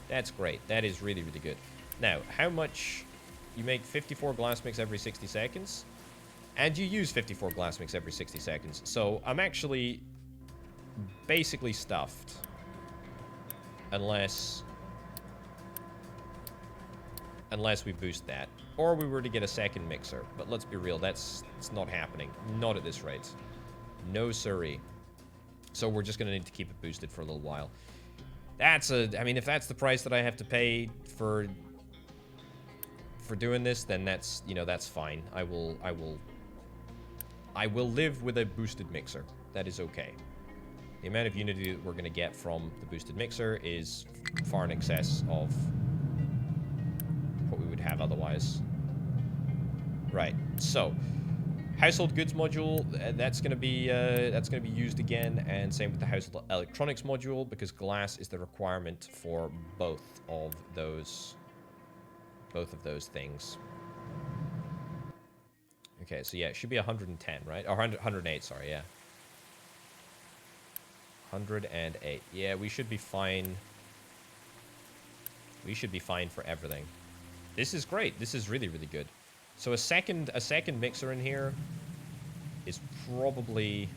That's great. That is really, really good. Now, how much... You make 54 glass mix every 60 seconds. And you use 54 glass mix every 60 seconds. So, I'm actually basically stuffed. Unless we boost that. Or we were to get a second mixer. But let's be real, it's not happening. Not at this rate. No siree. So we're just going to need to keep it boosted for a little while. I mean, if that's the price that I have to pay for doing this, then that's, you know, that's fine. I will live with a boosted mixer. That is okay. The amount of Unity that we're going to get from the boosted mixer is far in excess of what we would have otherwise. Right. So, household goods module, that's going to be used again, and same with the household electronics module, because glass is the requirement for both of those things. Okay, so yeah, it should be 110, right? Or 108, sorry, yeah. 108. Yeah, we should be fine. We should be fine for everything. This is great. This is really, really good. So a second mixer in here is probably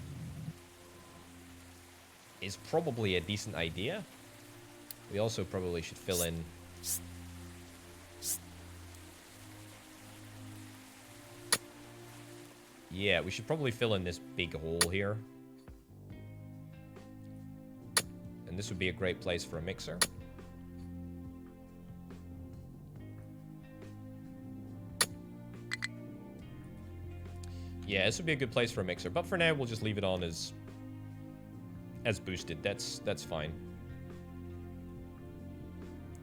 is probably a decent idea. We also probably should fill in... Yeah, we should probably fill in this big hole here. And this would be a great place for a mixer. Yeah, this would be a good place for a mixer. But for now, we'll just leave it on as boosted. That's fine.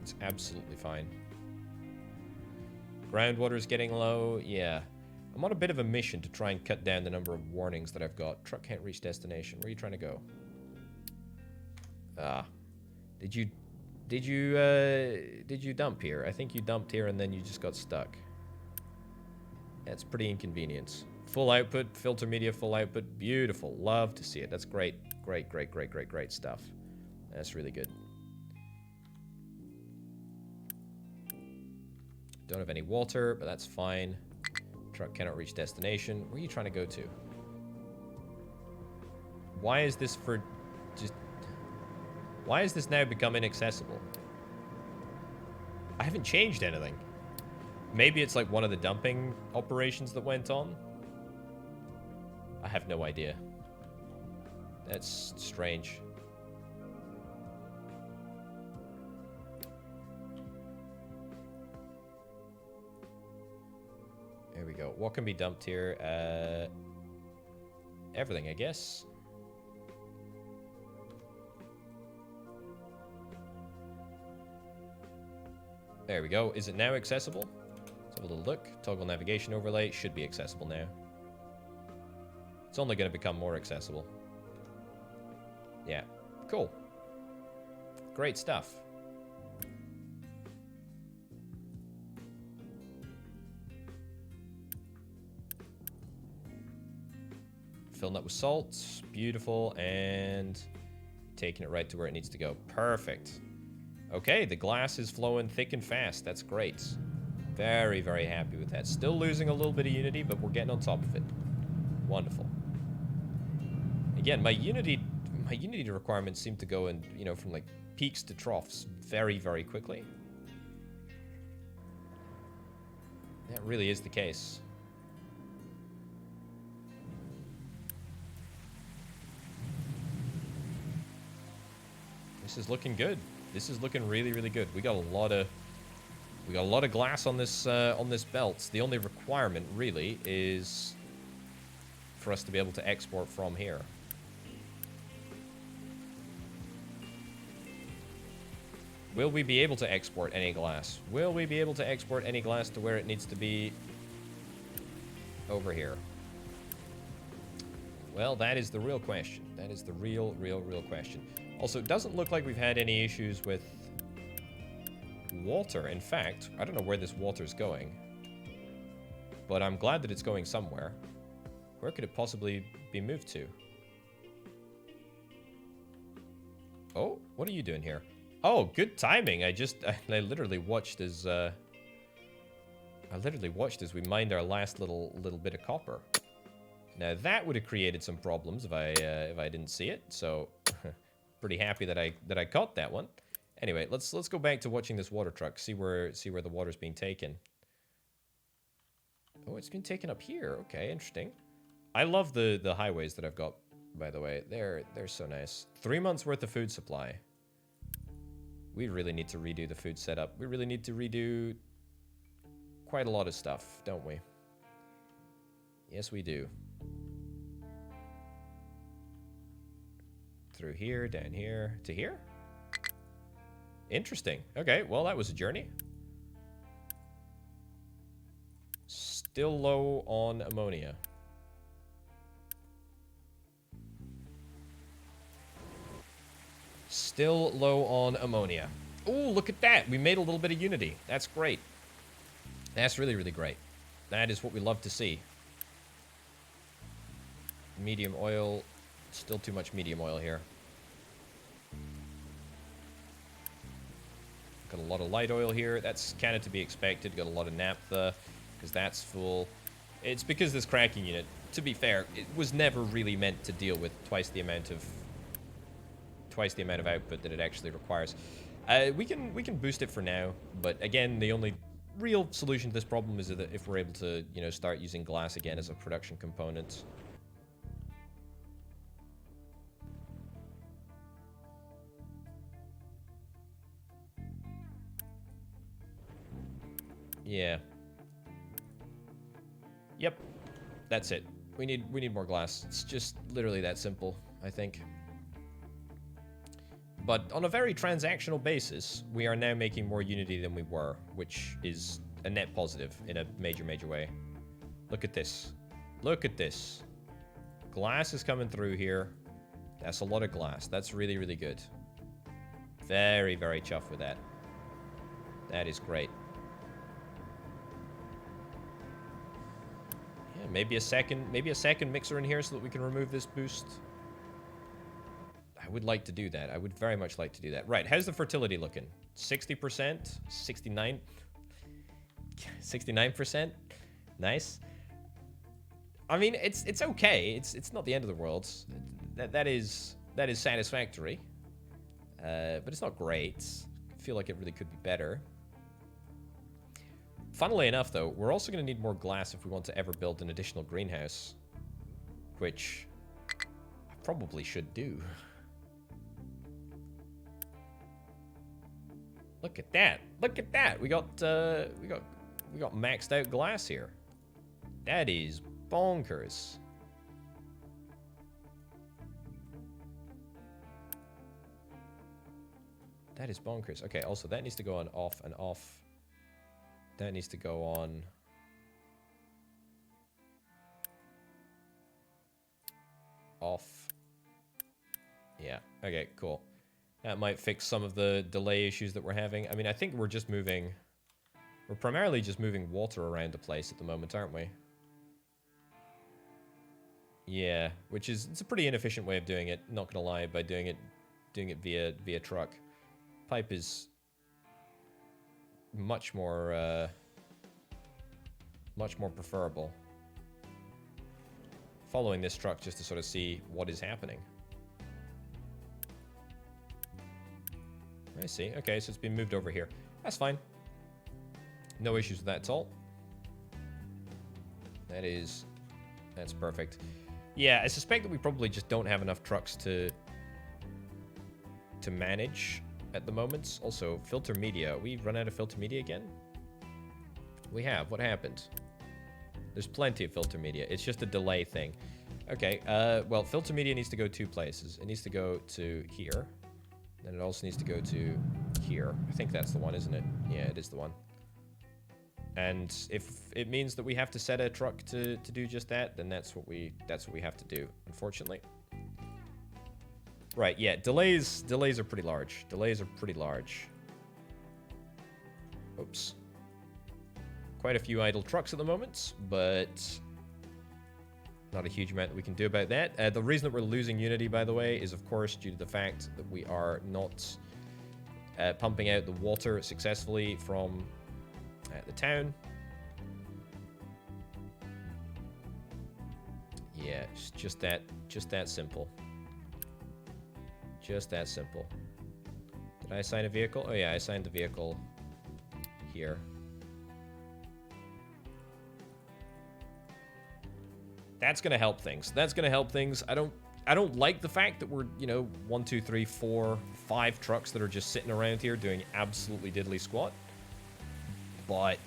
It's absolutely fine. Groundwater is getting low. Yeah. I'm on a bit of a mission to try and cut down the number of warnings that I've got. Truck can't reach destination. Where are you trying to go? Ah. Did you dump here? I think you dumped here and then you just got stuck. That's pretty inconvenient. Full output, filter media, full output. Beautiful. Love to see it. That's great. Great, great, great, great, great stuff. That's really good. Don't have any water, but that's fine. Truck cannot reach destination. Where are you trying to go to? Why is this for just... Why has this now become inaccessible? I haven't changed anything. Maybe it's like one of the dumping operations that went on. I have no idea. That's strange. There we go. What can be dumped here? Everything, I guess. There we go. Is it now accessible? Let's have a little look. Toggle navigation overlay. Should be accessible now. It's only going to become more accessible. Yeah. Cool. Great stuff. Filling that with salt. Beautiful. And taking it right to where it needs to go. Perfect. Okay, the glass is flowing thick and fast. That's great. Very, very happy with that. Still losing a little bit of unity, but we're getting on top of it. Wonderful. Again, my unity requirements seem to go in, you know, from like peaks to troughs very, very quickly. That really is the case. This is looking good. This is looking really, really good. We got a lot of glass on this belt. The only requirement really is for us to be able to export from here. Will we be able to export any glass? Will we be able to export any glass to where it needs to be over here? Well, that is the real question. That is the real question. Also, it doesn't look like we've had any issues with water. In fact, I don't know where this water's going, but I'm glad that it's going somewhere. Where could it possibly be moved to? Oh, what are you doing here? Oh, good timing. I literally watched as we mined our last little bit of copper. Now that would have created some problems if I didn't see it. So pretty happy that I caught that one. Anyway, let's go back to watching this water truck. See where the water's being taken. Oh, it's been taken up here. Okay, interesting. I love the highways that I've got, by the way. They're so nice. 3 months worth of food supply. We really need to redo the food setup. We really need to redo quite a lot of stuff, don't we? Yes, we do. Through here, down here, to here? Interesting. Okay, well, that was a journey. Still low on ammonia. Still low on ammonia. Oh, look at that. We made a little bit of unity. That's great. That's really, really great. That is what we love to see. Medium oil. Still too much medium oil here. Got a lot of light oil here. That's kind of to be expected. Got a lot of naphtha because that's full. It's because this cracking unit, to be fair, it was never really meant to deal with twice the amount of twice the amount of output that it actually requires. We can boost it for now, but again, the only real solution to this problem is that if we're able to, you know, start using glass again as a production component. Yeah. Yep. That's it. We need more glass. It's just literally that simple, I think. But on a very transactional basis, we are now making more Unity than we were, which is a net positive in a major, major way. Look at this. Look at this. Glass is coming through here. That's a lot of glass. That's really, really good. Very, very chuffed with that. That is great. Yeah, maybe a second mixer in here so that we can remove this boost. I would like to do that. I would very much like to do that. Right, how's the fertility looking? 60%? 69? 69%? Nice. I mean, it's okay. It's not the end of the world. That is satisfactory. But it's not great. I feel like it really could be better. Funnily enough, though, we're also going to need more glass if we want to ever build an additional greenhouse. Which I probably should do. Look at that. Look at that. We got maxed out glass here. That is bonkers. That is bonkers. Okay, also that needs to go on off and off. That needs to go on off. Yeah, okay, cool. That might fix some of the delay issues that we're having. I mean, I think we're just moving... We're primarily just moving water around the place at the moment, aren't we? Yeah, which is... It's a pretty inefficient way of doing it, not gonna lie, by doing it via truck. Pipe is much more preferable. Following this truck just to sort of see what is happening. I see. Okay, so it's been moved over here. That's fine. No issues with that at all. That's perfect. Yeah, I suspect that we probably just don't have enough trucks to manage at the moment. Also, filter media. We've run out of filter media again? We have. What happened? There's plenty of filter media. It's just a delay thing. Okay, well, filter media needs to go two places. It needs to go to here. Then it also needs to go to here. I think that's the one, isn't it? Yeah, it is the one. And if it means that we have to set a truck to do just that, then that's what we have to do, unfortunately. Right, yeah, delays are pretty large. Delays are pretty large. Oops. Quite a few idle trucks at the moment, but not a huge amount that we can do about that. The reason that we're losing Unity, by the way, is of course due to the fact that we are not pumping out the water successfully from the town. Yeah, it's just that simple. Just that simple. Did I assign a vehicle? Oh yeah, I assigned the vehicle here. That's gonna help things. That's gonna help things. I don't like the fact that we're, you know, 1, 2, 3, 4, 5 trucks that are just sitting around here doing absolutely diddly squat. But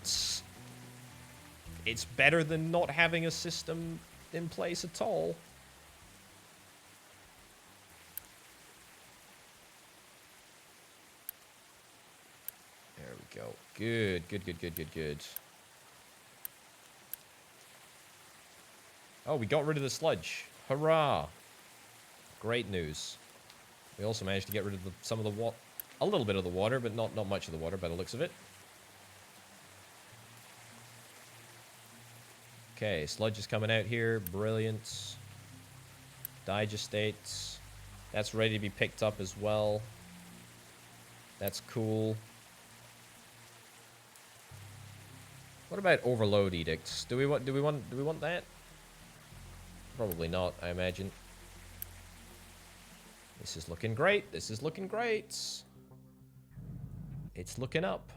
it's better than not having a system in place at all. There we go. Good, good, good, good, good, good. Oh, we got rid of the sludge. Hurrah! Great news. We also managed to get rid of some of the water, a little bit of the water, but not much of the water by the looks of it. Okay, sludge is coming out here. Brilliant. Digestate. That's ready to be picked up as well. That's cool. What about overload edicts? Do we want that? Probably not, I imagine. This is looking great. This is looking great. It's looking up.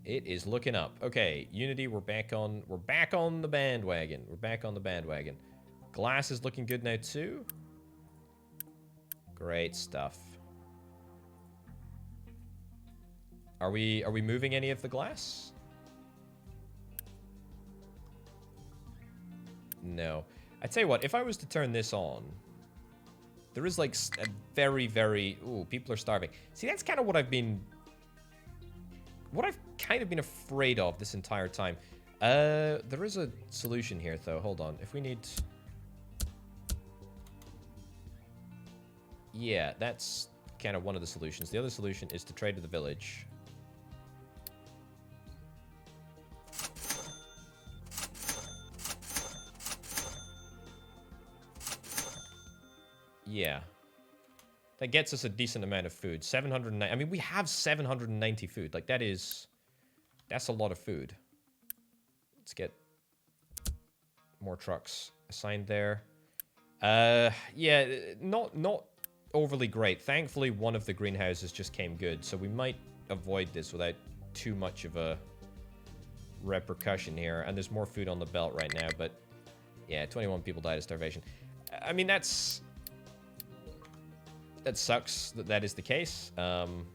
It is looking up. Okay, Unity, we're back on the bandwagon. We're back on the bandwagon. Glass is looking good now too. Great stuff. Are we moving any of the glass? No. I tell you what, if I was to turn this on, there is like a very, very... Ooh, people are starving. See, that's kind of what I've kind of been afraid of this entire time. There is a solution here, though. Hold on. If we need... Yeah, that's kind of one of the solutions. The other solution is to trade to the village. Yeah. That gets us a decent amount of food. 790. I mean, we have 790 food. Like, that's a lot of food. Let's get more trucks assigned there. Yeah, not overly great. Thankfully, one of the greenhouses just came good, so we might avoid this without too much of a repercussion here. And there's more food on the belt right now, but yeah, 21 people died of starvation. I mean, that sucks that is the case. And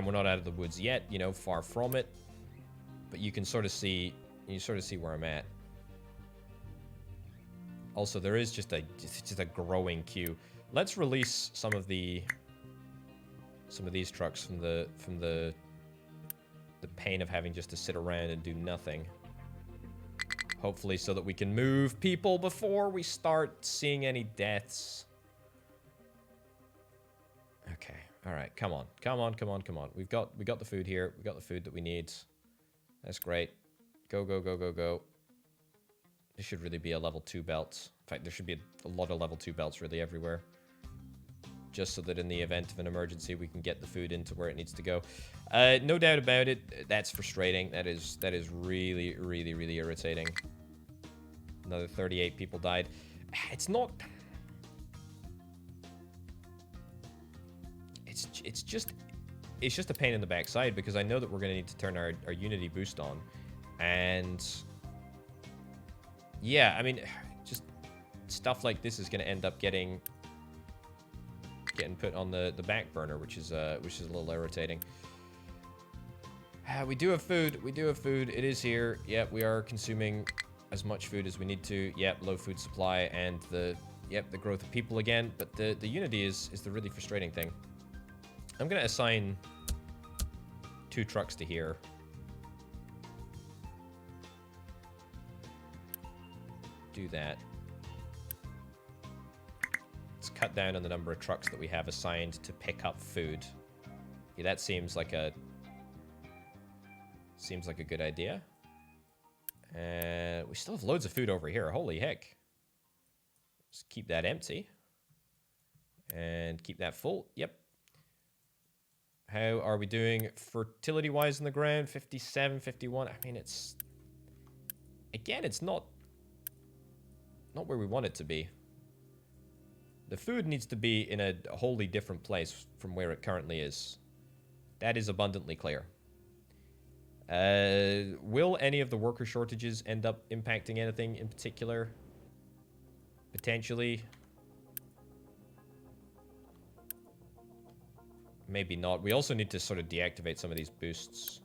we're not out of the woods yet, you know, far from it. But you can sort of see, where I'm at. Also, there is just a growing queue. Let's release some of these trucks from the pain of having just to sit around and do nothing. Hopefully so that we can move people before we start seeing any deaths. Okay. All right. Come on. We've got the food here. We got the food that we need. That's great. Go. This should really be a level 2 belt. In fact, there should be a lot of level 2 belts really everywhere. Just so that in the event of an emergency, we can get the food into where it needs to go. No doubt about it. That's frustrating. That is really, really, really irritating. Another 38 people died. It's not... It's just a pain in the backside because I know that we're going to need to turn our Unity boost on. And... yeah, I mean, just stuff like this is going to end up getting put on the back burner, which is a little irritating. We do have food. It is here. Yep, we are consuming as much food as we need to. Yep, low food supply and the growth of people again. But the Unity is the really frustrating thing. I'm going to assign 2 trucks to here. Do that. Let's cut down on the number of trucks that we have assigned to pick up food. Yeah, that seems like a good idea. And we still have loads of food over here. Holy heck. Let's keep that empty. And keep that full. Yep. How are we doing fertility-wise on the ground? 57, 51. I mean, it's... again, it's not where we want it to be. The food needs to be in a wholly different place from where it currently is. That is abundantly clear. Will any of the worker shortages end up impacting anything in particular? Potentially. Maybe not. We also need to sort of deactivate some of these boosts.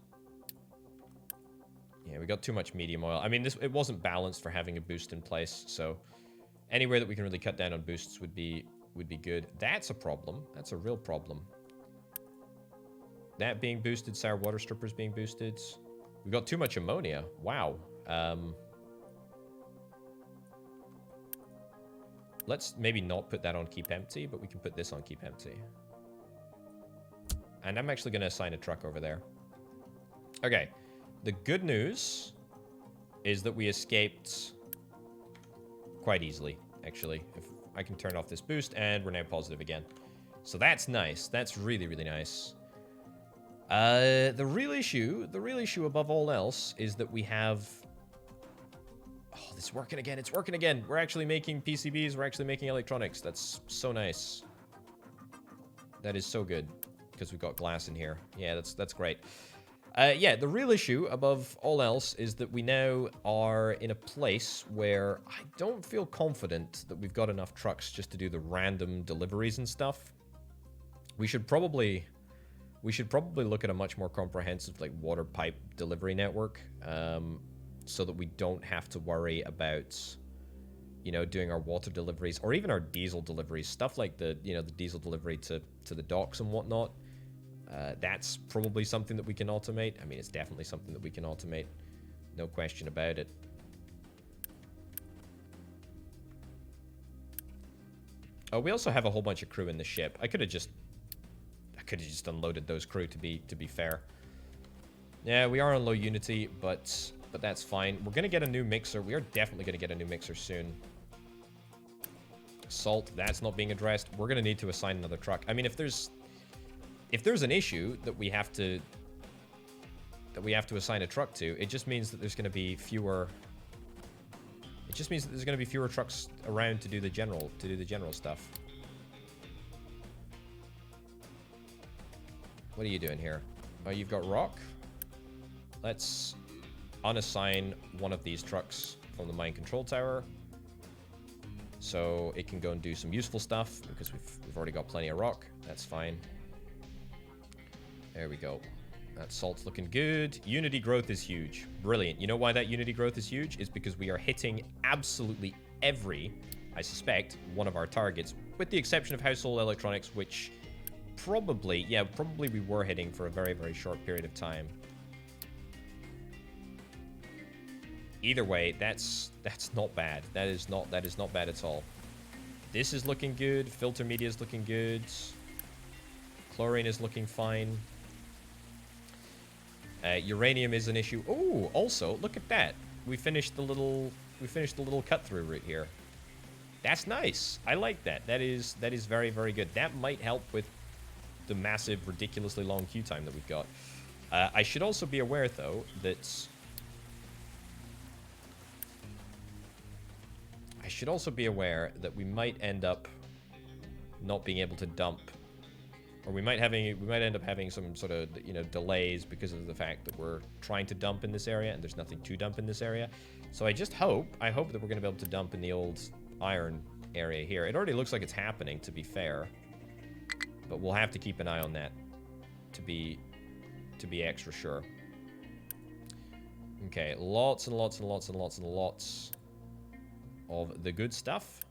Yeah, we got too much medium oil. I mean, it wasn't balanced for having a boost in place, so anywhere that we can really cut down on boosts would be good. That's a problem. That's a real problem. That being boosted, sour water strippers being boosted. We've got too much ammonia. Wow. Let's maybe not put that on keep empty, but we can put this on keep empty. And I'm actually going to assign a truck over there. Okay. The good news is that we escaped quite easily, actually. If I can turn off this boost, and we're now positive again. So that's nice. That's really, really nice. The real issue above all else is that we have Oh, it's working again. It's working again. We're actually making PCBs. We're actually making electronics. That's so nice. That is so good. Because we've got glass in here. Yeah, that's great. Yeah, the real issue above all else is that we now are in a place where I don't feel confident that we've got enough trucks just to do the random deliveries and stuff. We should probably look at a much more comprehensive like water pipe delivery network, so that we don't have to worry about, you know, doing our water deliveries or even our diesel deliveries, stuff like the, you know, the diesel delivery to the docks and whatnot. That's probably something that we can automate. I mean, it's definitely something that we can automate. No question about it. Oh, we also have a whole bunch of crew in the ship. I could have just unloaded those crew, to be fair. Yeah, we are on low unity, but that's fine. We're gonna get a new mixer. We are definitely gonna get a new mixer soon. Salt, that's not being addressed. We're gonna need to assign another truck. I mean, if there's an issue that we have to assign a truck to, it just means that there's going to be fewer. It just means that there's going to be fewer trucks around to do the general stuff. What are you doing here? Oh, you've got rock. Let's unassign one of these trucks from the mine control tower, so it can go and do some useful stuff because we've already got plenty of rock. That's fine. There we go. That salt's looking good. Unity growth is huge. Brilliant. You know why that unity growth is huge? Is because we are hitting absolutely every, I suspect, one of our targets, with the exception of household electronics, which probably we were hitting for a very, very short period of time. Either way, that's not bad. That is not bad at all. This is looking good. Filter media is looking good. Chlorine is looking fine. Uranium is an issue. Oh, also, look at that. We finished the little cut-through route here. That's nice. I like that. That is very, very good. That might help with the massive, ridiculously long queue time that we've got. I should also be aware, though, that... we might end up not being able to dump, or we might end up having some sort of, you know, delays because of the fact that we're trying to dump in this area and there's nothing to dump in this area. So I hope that we're going to be able to dump in the old iron area here. It already looks like it's happening, to be fair, but we'll have to keep an eye on that to be extra sure. Okay, lots and lots and lots and lots and lots of the good stuff.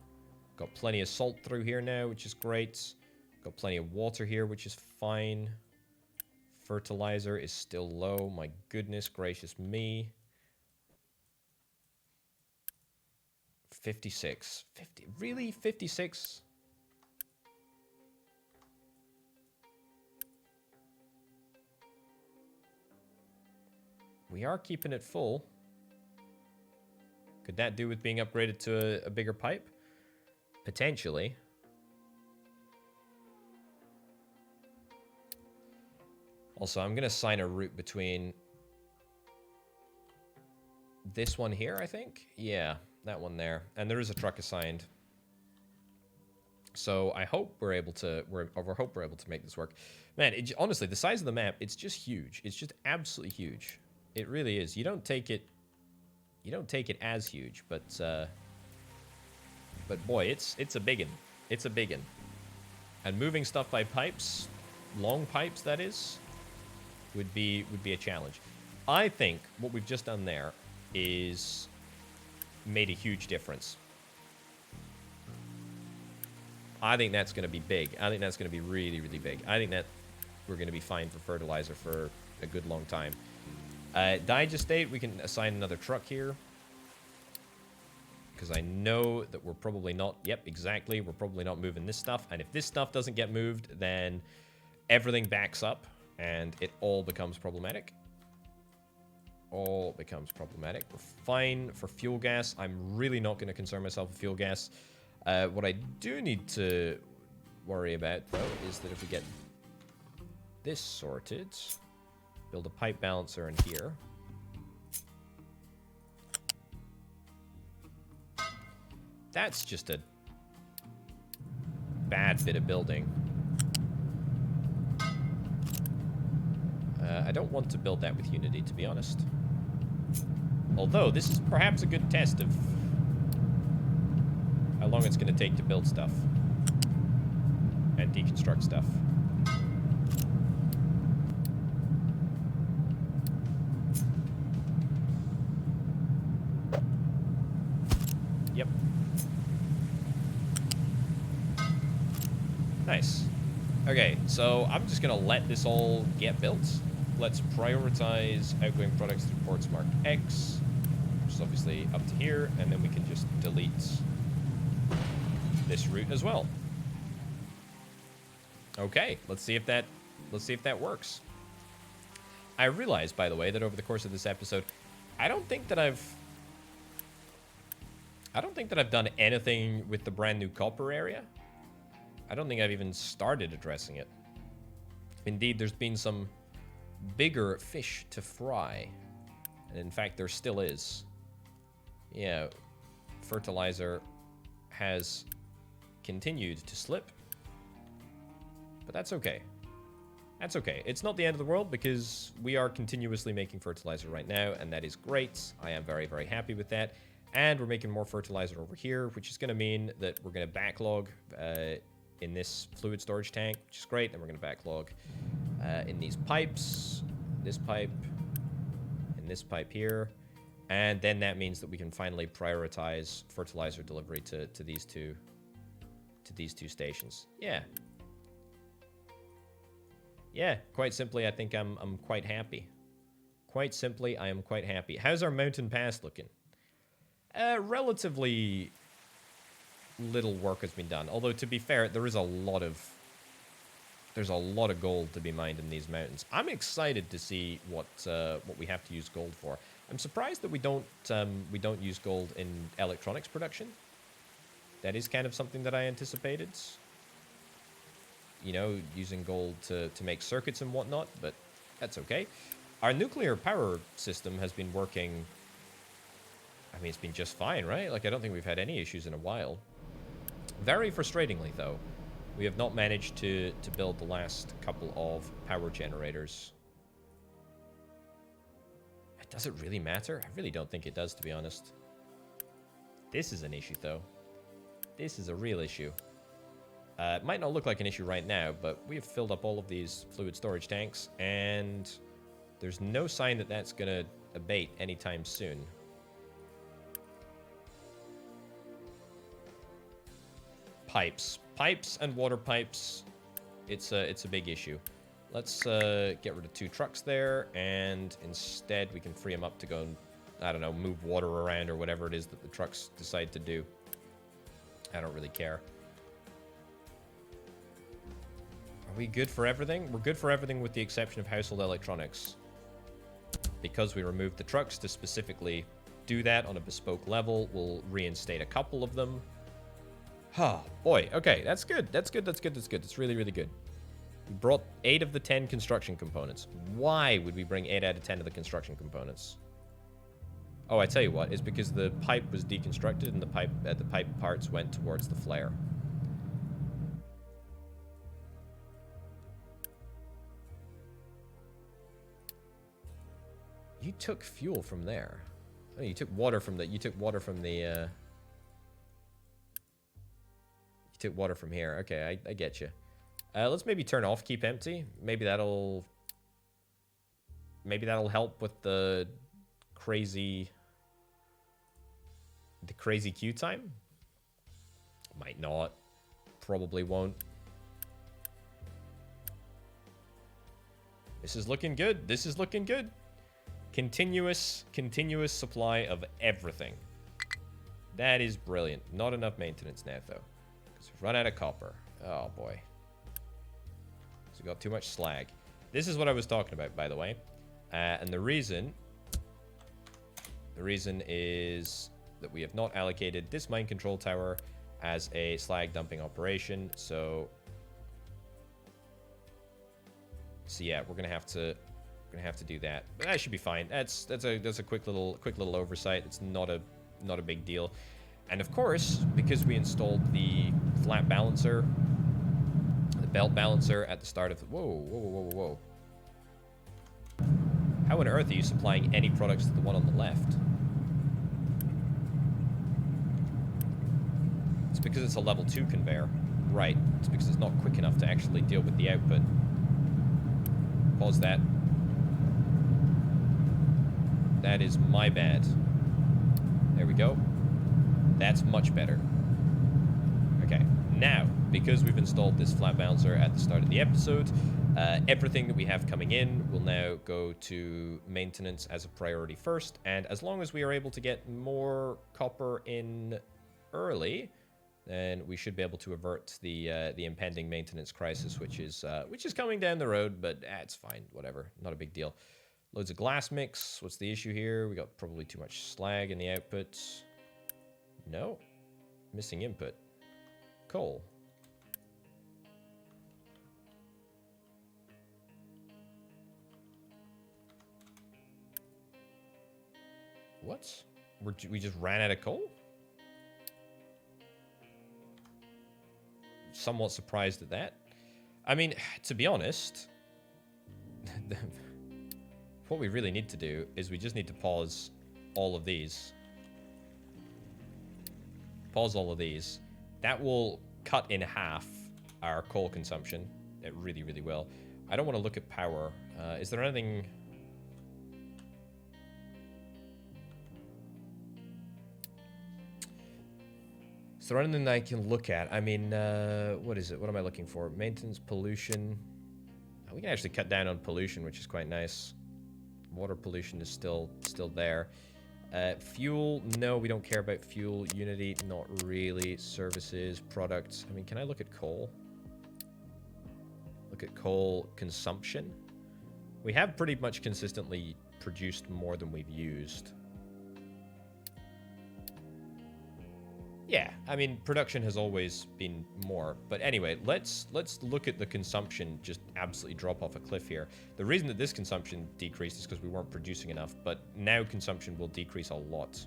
Got plenty of salt through here now, which is great. Got plenty of water here, which is fine. Fertilizer is still low. My goodness gracious me. 56. 50. Really? 56? We are keeping it full. Could that do with being upgraded to a bigger pipe? Potentially. Also, I'm going to assign a route between this one here, I think. Yeah, that one there. And there is a truck assigned. So I hope we're able to make this work. Man, honestly, the size of the map, it's just huge. It's just absolutely huge. It really is. You don't take it as huge, but boy, it's a biggin. It's a biggin. And moving stuff by pipes, long pipes that is, would be a challenge. I think what we've just done there is made a huge difference. I think that's going to be big. I think that's going to be really, really big. I think that we're going to be fine for fertilizer for a good long time. Digestate, we can assign another truck here. Because I know that we're probably not... Yep, exactly. We're probably not moving this stuff. And if this stuff doesn't get moved, then everything backs up. And it all becomes problematic. All becomes problematic. We're fine for fuel gas. I'm really not going to concern myself with fuel gas. What I do need to worry about, though, is that if we get this sorted, build a pipe balancer in here. That's just a bad bit of building. I don't want to build that with Unity, to be honest. Although, this is perhaps a good test of how long it's going to take to build stuff. And deconstruct stuff. Yep. Nice. Okay, so I'm just going to let this all get built. Let's prioritize outgoing products through ports marked X, which is obviously up to here, and then we can just delete this route as well. Okay, let's see if that works. I realized, by the way, that over the course of this episode, I don't think that I've done anything with the brand new copper area. I don't think I've even started addressing it. Indeed, there's been some bigger fish to fry. And in fact, there still is. Yeah, fertilizer has continued to slip. But that's okay. That's okay. It's not the end of the world because we are continuously making fertilizer right now, and that is great. I am very, very happy with that. And we're making more fertilizer over here, which is going to mean that we're going to backlog in this fluid storage tank, which is great. Then we're going to backlog in these pipes, this pipe, and this pipe here. And then that means that we can finally prioritize fertilizer delivery to these two stations. Yeah. Yeah, quite simply, I think I'm quite happy. Quite simply, I am quite happy. How's our mountain pass looking? Relatively little work has been done. Although, to be fair, there's a lot of gold to be mined in these mountains. I'm excited to see what we have to use gold for. I'm surprised that we don't use gold in electronics production. That is kind of something that I anticipated. You know, using gold to make circuits and whatnot, but that's okay. Our nuclear power system has been working. I mean, it's been just fine, right? Like, I don't think we've had any issues in a while. Very frustratingly, though, we have not managed to build the last couple of power generators. Does it really matter? I really don't think it does, to be honest. This is an issue, though. This is a real issue. It might not look like an issue right now, but we have filled up all of these fluid storage tanks, and there's no sign that that's going to abate anytime soon. Pipes. Pipes and water pipes, it's a big issue. Let's get rid of 2 trucks there, and instead we can free them up to go and, I don't know, move water around or whatever it is that the trucks decide to do. I don't really care. Are we good for everything? We're good for everything with the exception of household electronics. Because we removed the trucks to specifically do that on a bespoke level, we'll reinstate a couple of them. Oh, boy. Okay, that's good. That's good, that's good, that's good. It's really, really good. We brought 8 of the 10 construction components. Why would we bring 8 out of 10 of the construction components? Oh, I tell you what. It's because the pipe was deconstructed and the pipe parts went towards the flare. You took fuel from there. Oh, you took water from the. You took water from the. You took water from here. Okay, I get you. Let's maybe turn off keep empty. Maybe that'll help with the crazy queue time. Might not. Probably won't. This is looking good. This is looking good. Continuous supply of everything. That is brilliant. Not enough maintenance now, though. Because we've run out of copper. Oh, boy. So we got too much slag. This is what I was talking about, by the way. And the reason is that we have not allocated this mine control tower as a slag dumping operation. So yeah, we're gonna have to do that. But that should be fine. That's a quick little oversight. It's not a big deal. And of course, because we installed the flat balancer, the belt balancer at the start of the... Whoa, whoa, whoa, whoa, whoa. How on earth are you supplying any products to the one on the left? It's because it's a level 2 conveyor. Right. It's because it's not quick enough to actually deal with the output. Pause that. That is my bad. There we go. That's much better. Okay. Now, because we've installed this flat balancer at the start of the episode, everything that we have coming in will now go to maintenance as a priority first. And as long as we are able to get more copper in early, then we should be able to avert the impending maintenance crisis, which is coming down the road. But it's fine, whatever, not a big deal. Loads of glass mix. What's the issue here? We got probably too much slag in the output. No, missing input. Coal. What? We just ran out of coal? Somewhat surprised at that. I mean, to be honest, what we really need to do is we just need to pause all of these. Pause all of these. That will cut in half our coal consumption. It really, really will. I don't want to look at power. Is there anything... Is there anything I can look at? I mean, what is it? What am I looking for? Maintenance, pollution. We can actually cut down on pollution, which is quite nice. Water pollution is still there. Fuel, no, we don't care about fuel. Unity, not really. Services, products. I mean, can I look at coal? Look at coal consumption. We have pretty much consistently produced more than we've used. Yeah, I mean, production has always been more. But anyway, let's look at the consumption just absolutely drop off a cliff here. The reason that this consumption decreased is because we weren't producing enough, but now consumption will decrease a lot.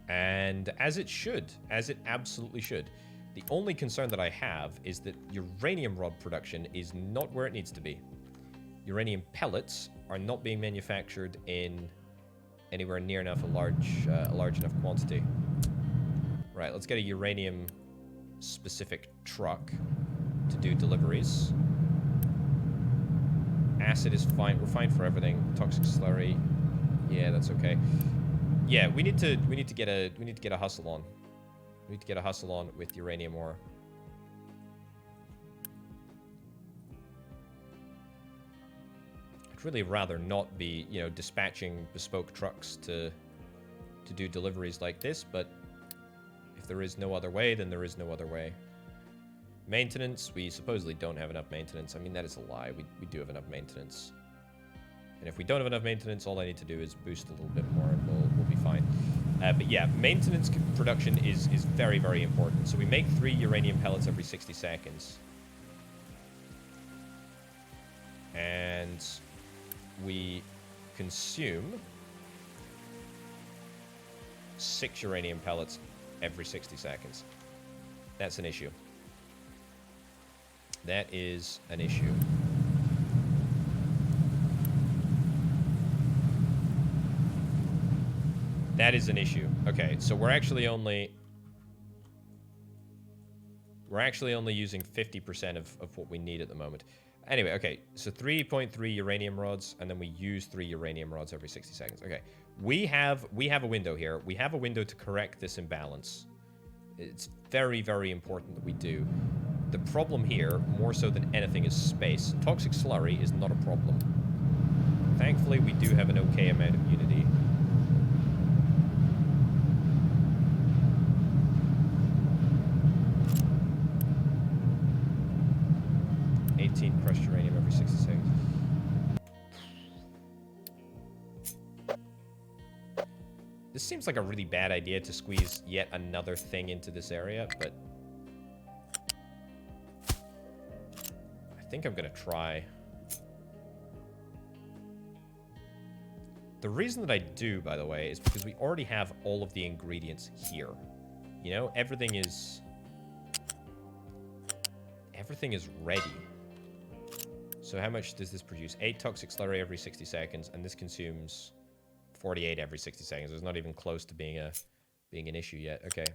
And as it should, as it absolutely should. The only concern that I have is that uranium rod production is not where it needs to be. Uranium pellets are not being manufactured in anywhere near enough a large enough quantity. Right, let's get a uranium-specific truck to do deliveries. Acid is fine. We're fine for everything. Toxic slurry, yeah, that's okay. Yeah, we need to get a hustle on. We need to get a hustle on with uranium ore. I'd really rather not be, you know, dispatching bespoke trucks to do deliveries like this, but if there is no other way, then there is no other way. Maintenance, we supposedly don't have enough maintenance. I mean, that is a lie. We do have enough maintenance. And if we don't have enough maintenance, all I need to do is boost a little bit more and we'll be fine. But yeah, maintenance production is very, very important. So we make 3 uranium pellets every 60 seconds. And we consume 6 uranium pellets every 60 seconds. That's an issue. That is an issue. That is an issue. Okay, so we're actually only using 50% of what we need at the moment. Anyway, okay, so 3.3 uranium rods, and then we use 3 uranium rods every 60 seconds. Okay, we have a window here. We have a window to correct this imbalance. It's very, very important that we do. The problem here, more so than anything, is space. Toxic slurry is not a problem. Thankfully, we do have an okay amount of unity. Crushed uranium every 60 seconds. This seems like a really bad idea to squeeze yet another thing into this area, but I think I'm gonna try. The reason that I do, by the way, is because we already have all of the ingredients here. You know, everything is ready. So how much does this produce? 8 toxic slurry every 60 seconds, and this consumes 48 every 60 seconds. It's not even close to being an issue yet. Okay.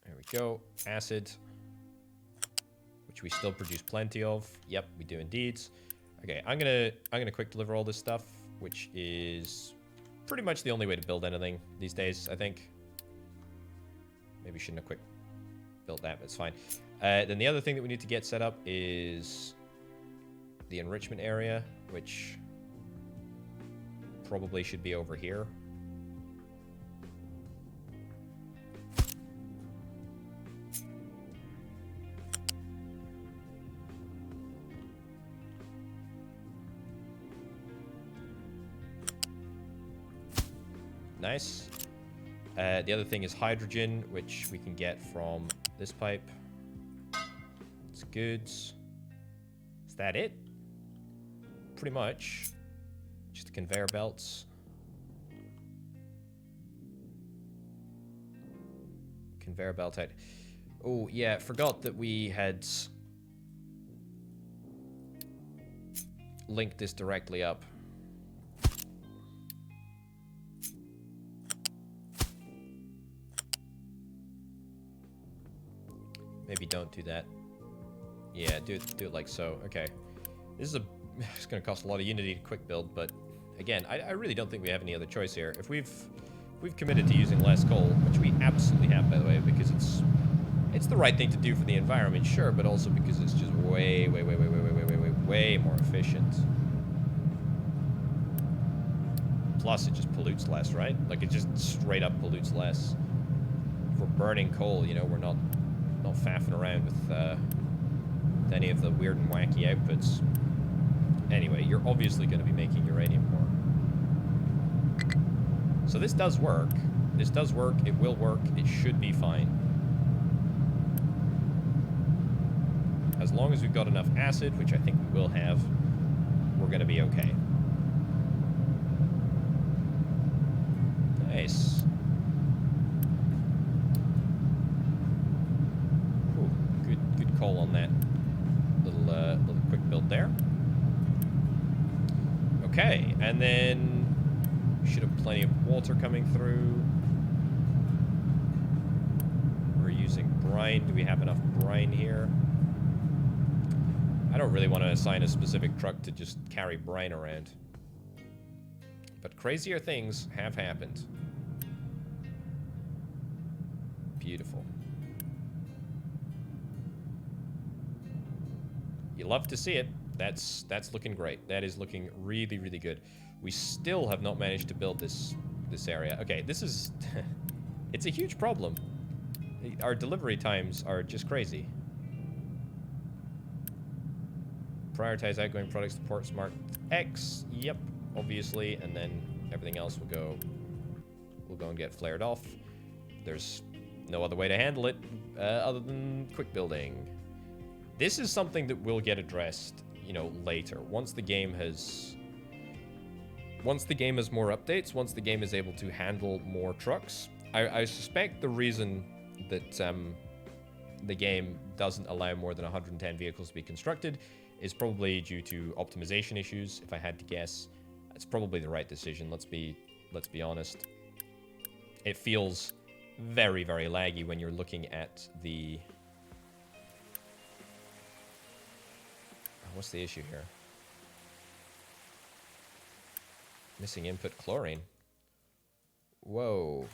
There we go. Acid, which we still produce plenty of. Yep, we do indeed. Okay, I'm gonna quick deliver all this stuff, which is pretty much the only way to build anything these days, I think. Maybe shouldn't have quick built that, but it's fine. Then the other thing that we need to get set up is the enrichment area, which probably should be over here. Nice. The other thing is hydrogen, which we can get from this pipe. It's good. Is that it? Pretty much. Just the conveyor belts. Conveyor belt out. Oh, yeah, forgot that we had linked this directly up. Maybe don't do that. Yeah, do it like so. Okay. This is it's going to cost a lot of Unity to quick build, but again, I really don't think we have any other choice here. If we've committed to using less coal, which we absolutely have, by the way, because it's the right thing to do for the environment, sure, but also because it's just way more efficient. Plus, it just pollutes less, right? Like, it just straight up pollutes less. If we're burning coal, you know, we're not faffing around with any of the weird and wacky outputs. Anyway, you're obviously going to be making uranium more. So this does work. This does work. It will work. It should be fine. As long as we've got enough acid, which I think we will have, we're going to be okay. Nice. Call on that little quick build there. Okay, and then we should have plenty of water coming through. We're using brine. Do we have enough brine here? I don't really want to assign a specific truck to just carry brine around. But crazier things have happened. Beautiful. You love to see it. That's looking great. That is looking really, really good. We still have not managed to build this area. Okay, this is... it's a huge problem. Our delivery times are just crazy. Prioritize outgoing products to port smart X. Yep, obviously. And then everything else will go and get flared off. There's no other way to handle it other than quick building. This is something that will get addressed, you know, later. Once the game has more updates, once the game is able to handle more trucks. I suspect the reason that the game doesn't allow more than 110 vehicles to be constructed is probably due to optimization issues. If I had to guess, it's probably the right decision. Let's be honest. It feels very, very laggy when you're looking at the... What's the issue here? Missing input chlorine. Whoa.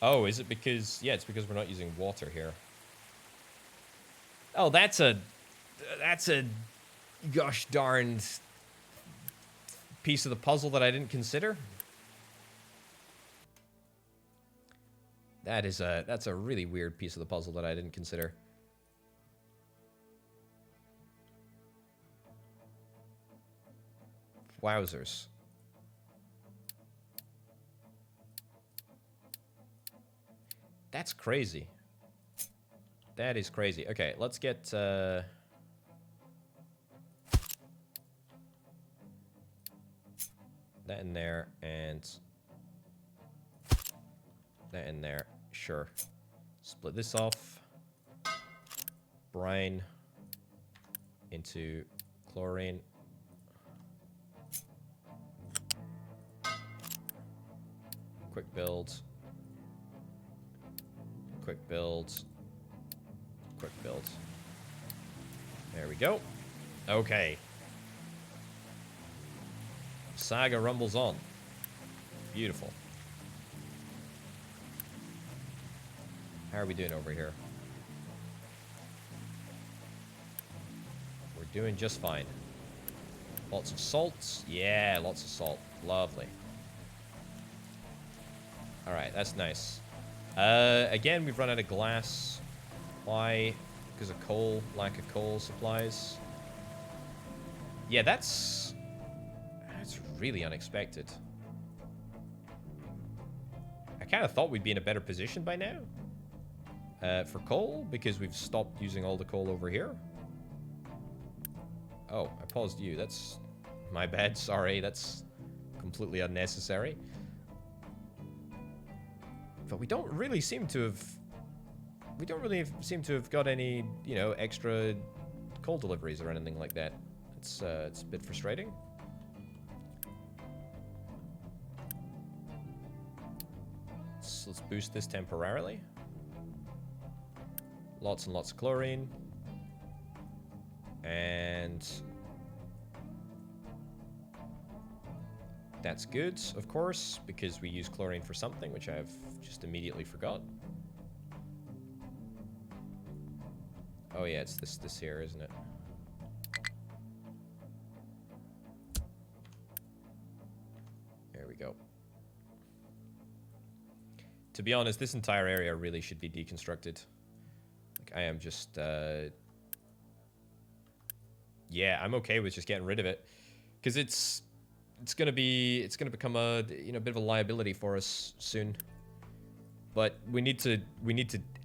Oh, is it because... Yeah, it's because we're not using water here. Oh, that's a gosh darned piece of the puzzle that I didn't consider. That's a really weird piece of the puzzle that I didn't consider. Wowzers. That's crazy. That is crazy. Okay, let's get... that in there, and... that in there. Sure. Split this off. Brine into chlorine. Quick build. Quick build. Quick build. There we go. Okay. Saga rumbles on. Beautiful. How are we doing over here? We're doing just fine. Lots of salt. Yeah, lots of salt. Lovely. Alright, that's nice. Again, we've run out of glass. Why? Because of coal. Lack of coal supplies. Yeah, that's really unexpected. I kind of thought we'd be in a better position by now. For coal, because we've stopped using all the coal over here. Oh, I paused you. That's my bad. Sorry, that's completely unnecessary. But we don't really seem to have... we don't really seem to have got any, you know, extra coal deliveries or anything like that. It's a bit frustrating. Let's boost this temporarily. Lots and lots of chlorine. And... that's good, of course, because we use chlorine for something, which I've just immediately forgot. Oh yeah, it's this here, isn't it? There we go. To be honest, this entire area really should be deconstructed. Like, I am just, yeah, I'm okay with just getting rid of it. Because it's gonna become a, you know, bit of a liability for us soon. But we need to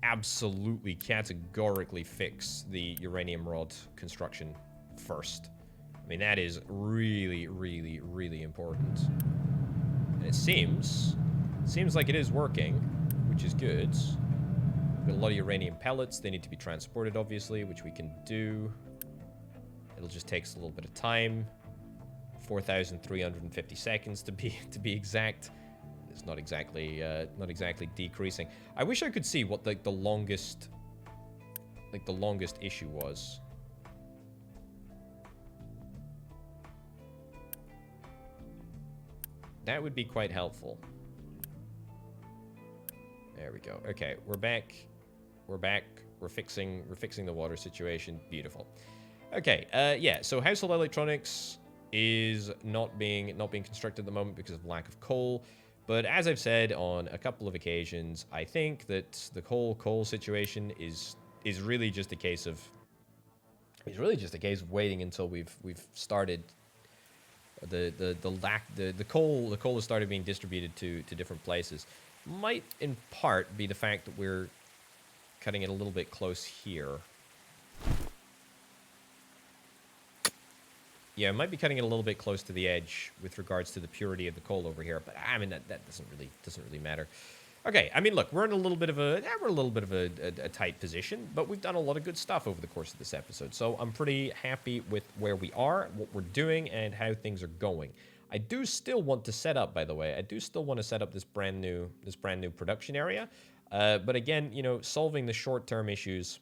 absolutely categorically fix the uranium rod construction first. I mean, that is really, really, really important. And it seems like it is working, which is good. We've got a lot of uranium pellets. They need to be transported, obviously, which we can do. It'll just take us a little bit of time. 4,350 seconds to be exact. It's not exactly decreasing. I wish I could see what the longest issue was. That would be quite helpful. There we go. Okay, we're back. We're back. We're fixing the water situation. Beautiful. Okay, yeah, so household electronics is not being constructed at the moment because of lack of coal. But as I've said on a couple of occasions, I think that the whole coal situation is really just a case of waiting until we've started the coal has started being distributed to different places. Might in part be the fact that we're cutting it a little bit close here. Yeah, it might be cutting it a little bit close to the edge with regards to the purity of the coal over here, but I mean that doesn't really matter. Okay, I mean look, we're in a little bit of a tight position, but we've done a lot of good stuff over the course of this episode. So I'm pretty happy with where we are, what we're doing, and how things are going. I do still want to set up, by the way, this brand new production area. But again, you know, solving the short-term issues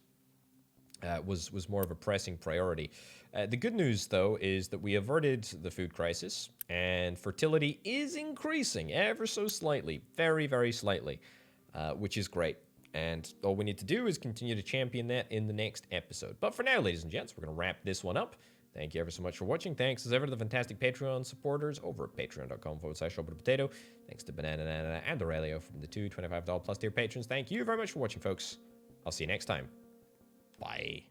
was more of a pressing priority. The good news, though, is that we averted the food crisis, and fertility is increasing ever so slightly, very, very slightly, which is great. And all we need to do is continue to champion that in the next episode. But for now, ladies and gents, we're going to wrap this one up. Thank you ever so much for watching. Thanks, as ever, to the fantastic Patreon supporters over at patreon.com/ShowButAPotato. Thanks to Banana and Aurelio from the two $25+ tier patrons. Thank you very much for watching, folks. I'll see you next time. Bye.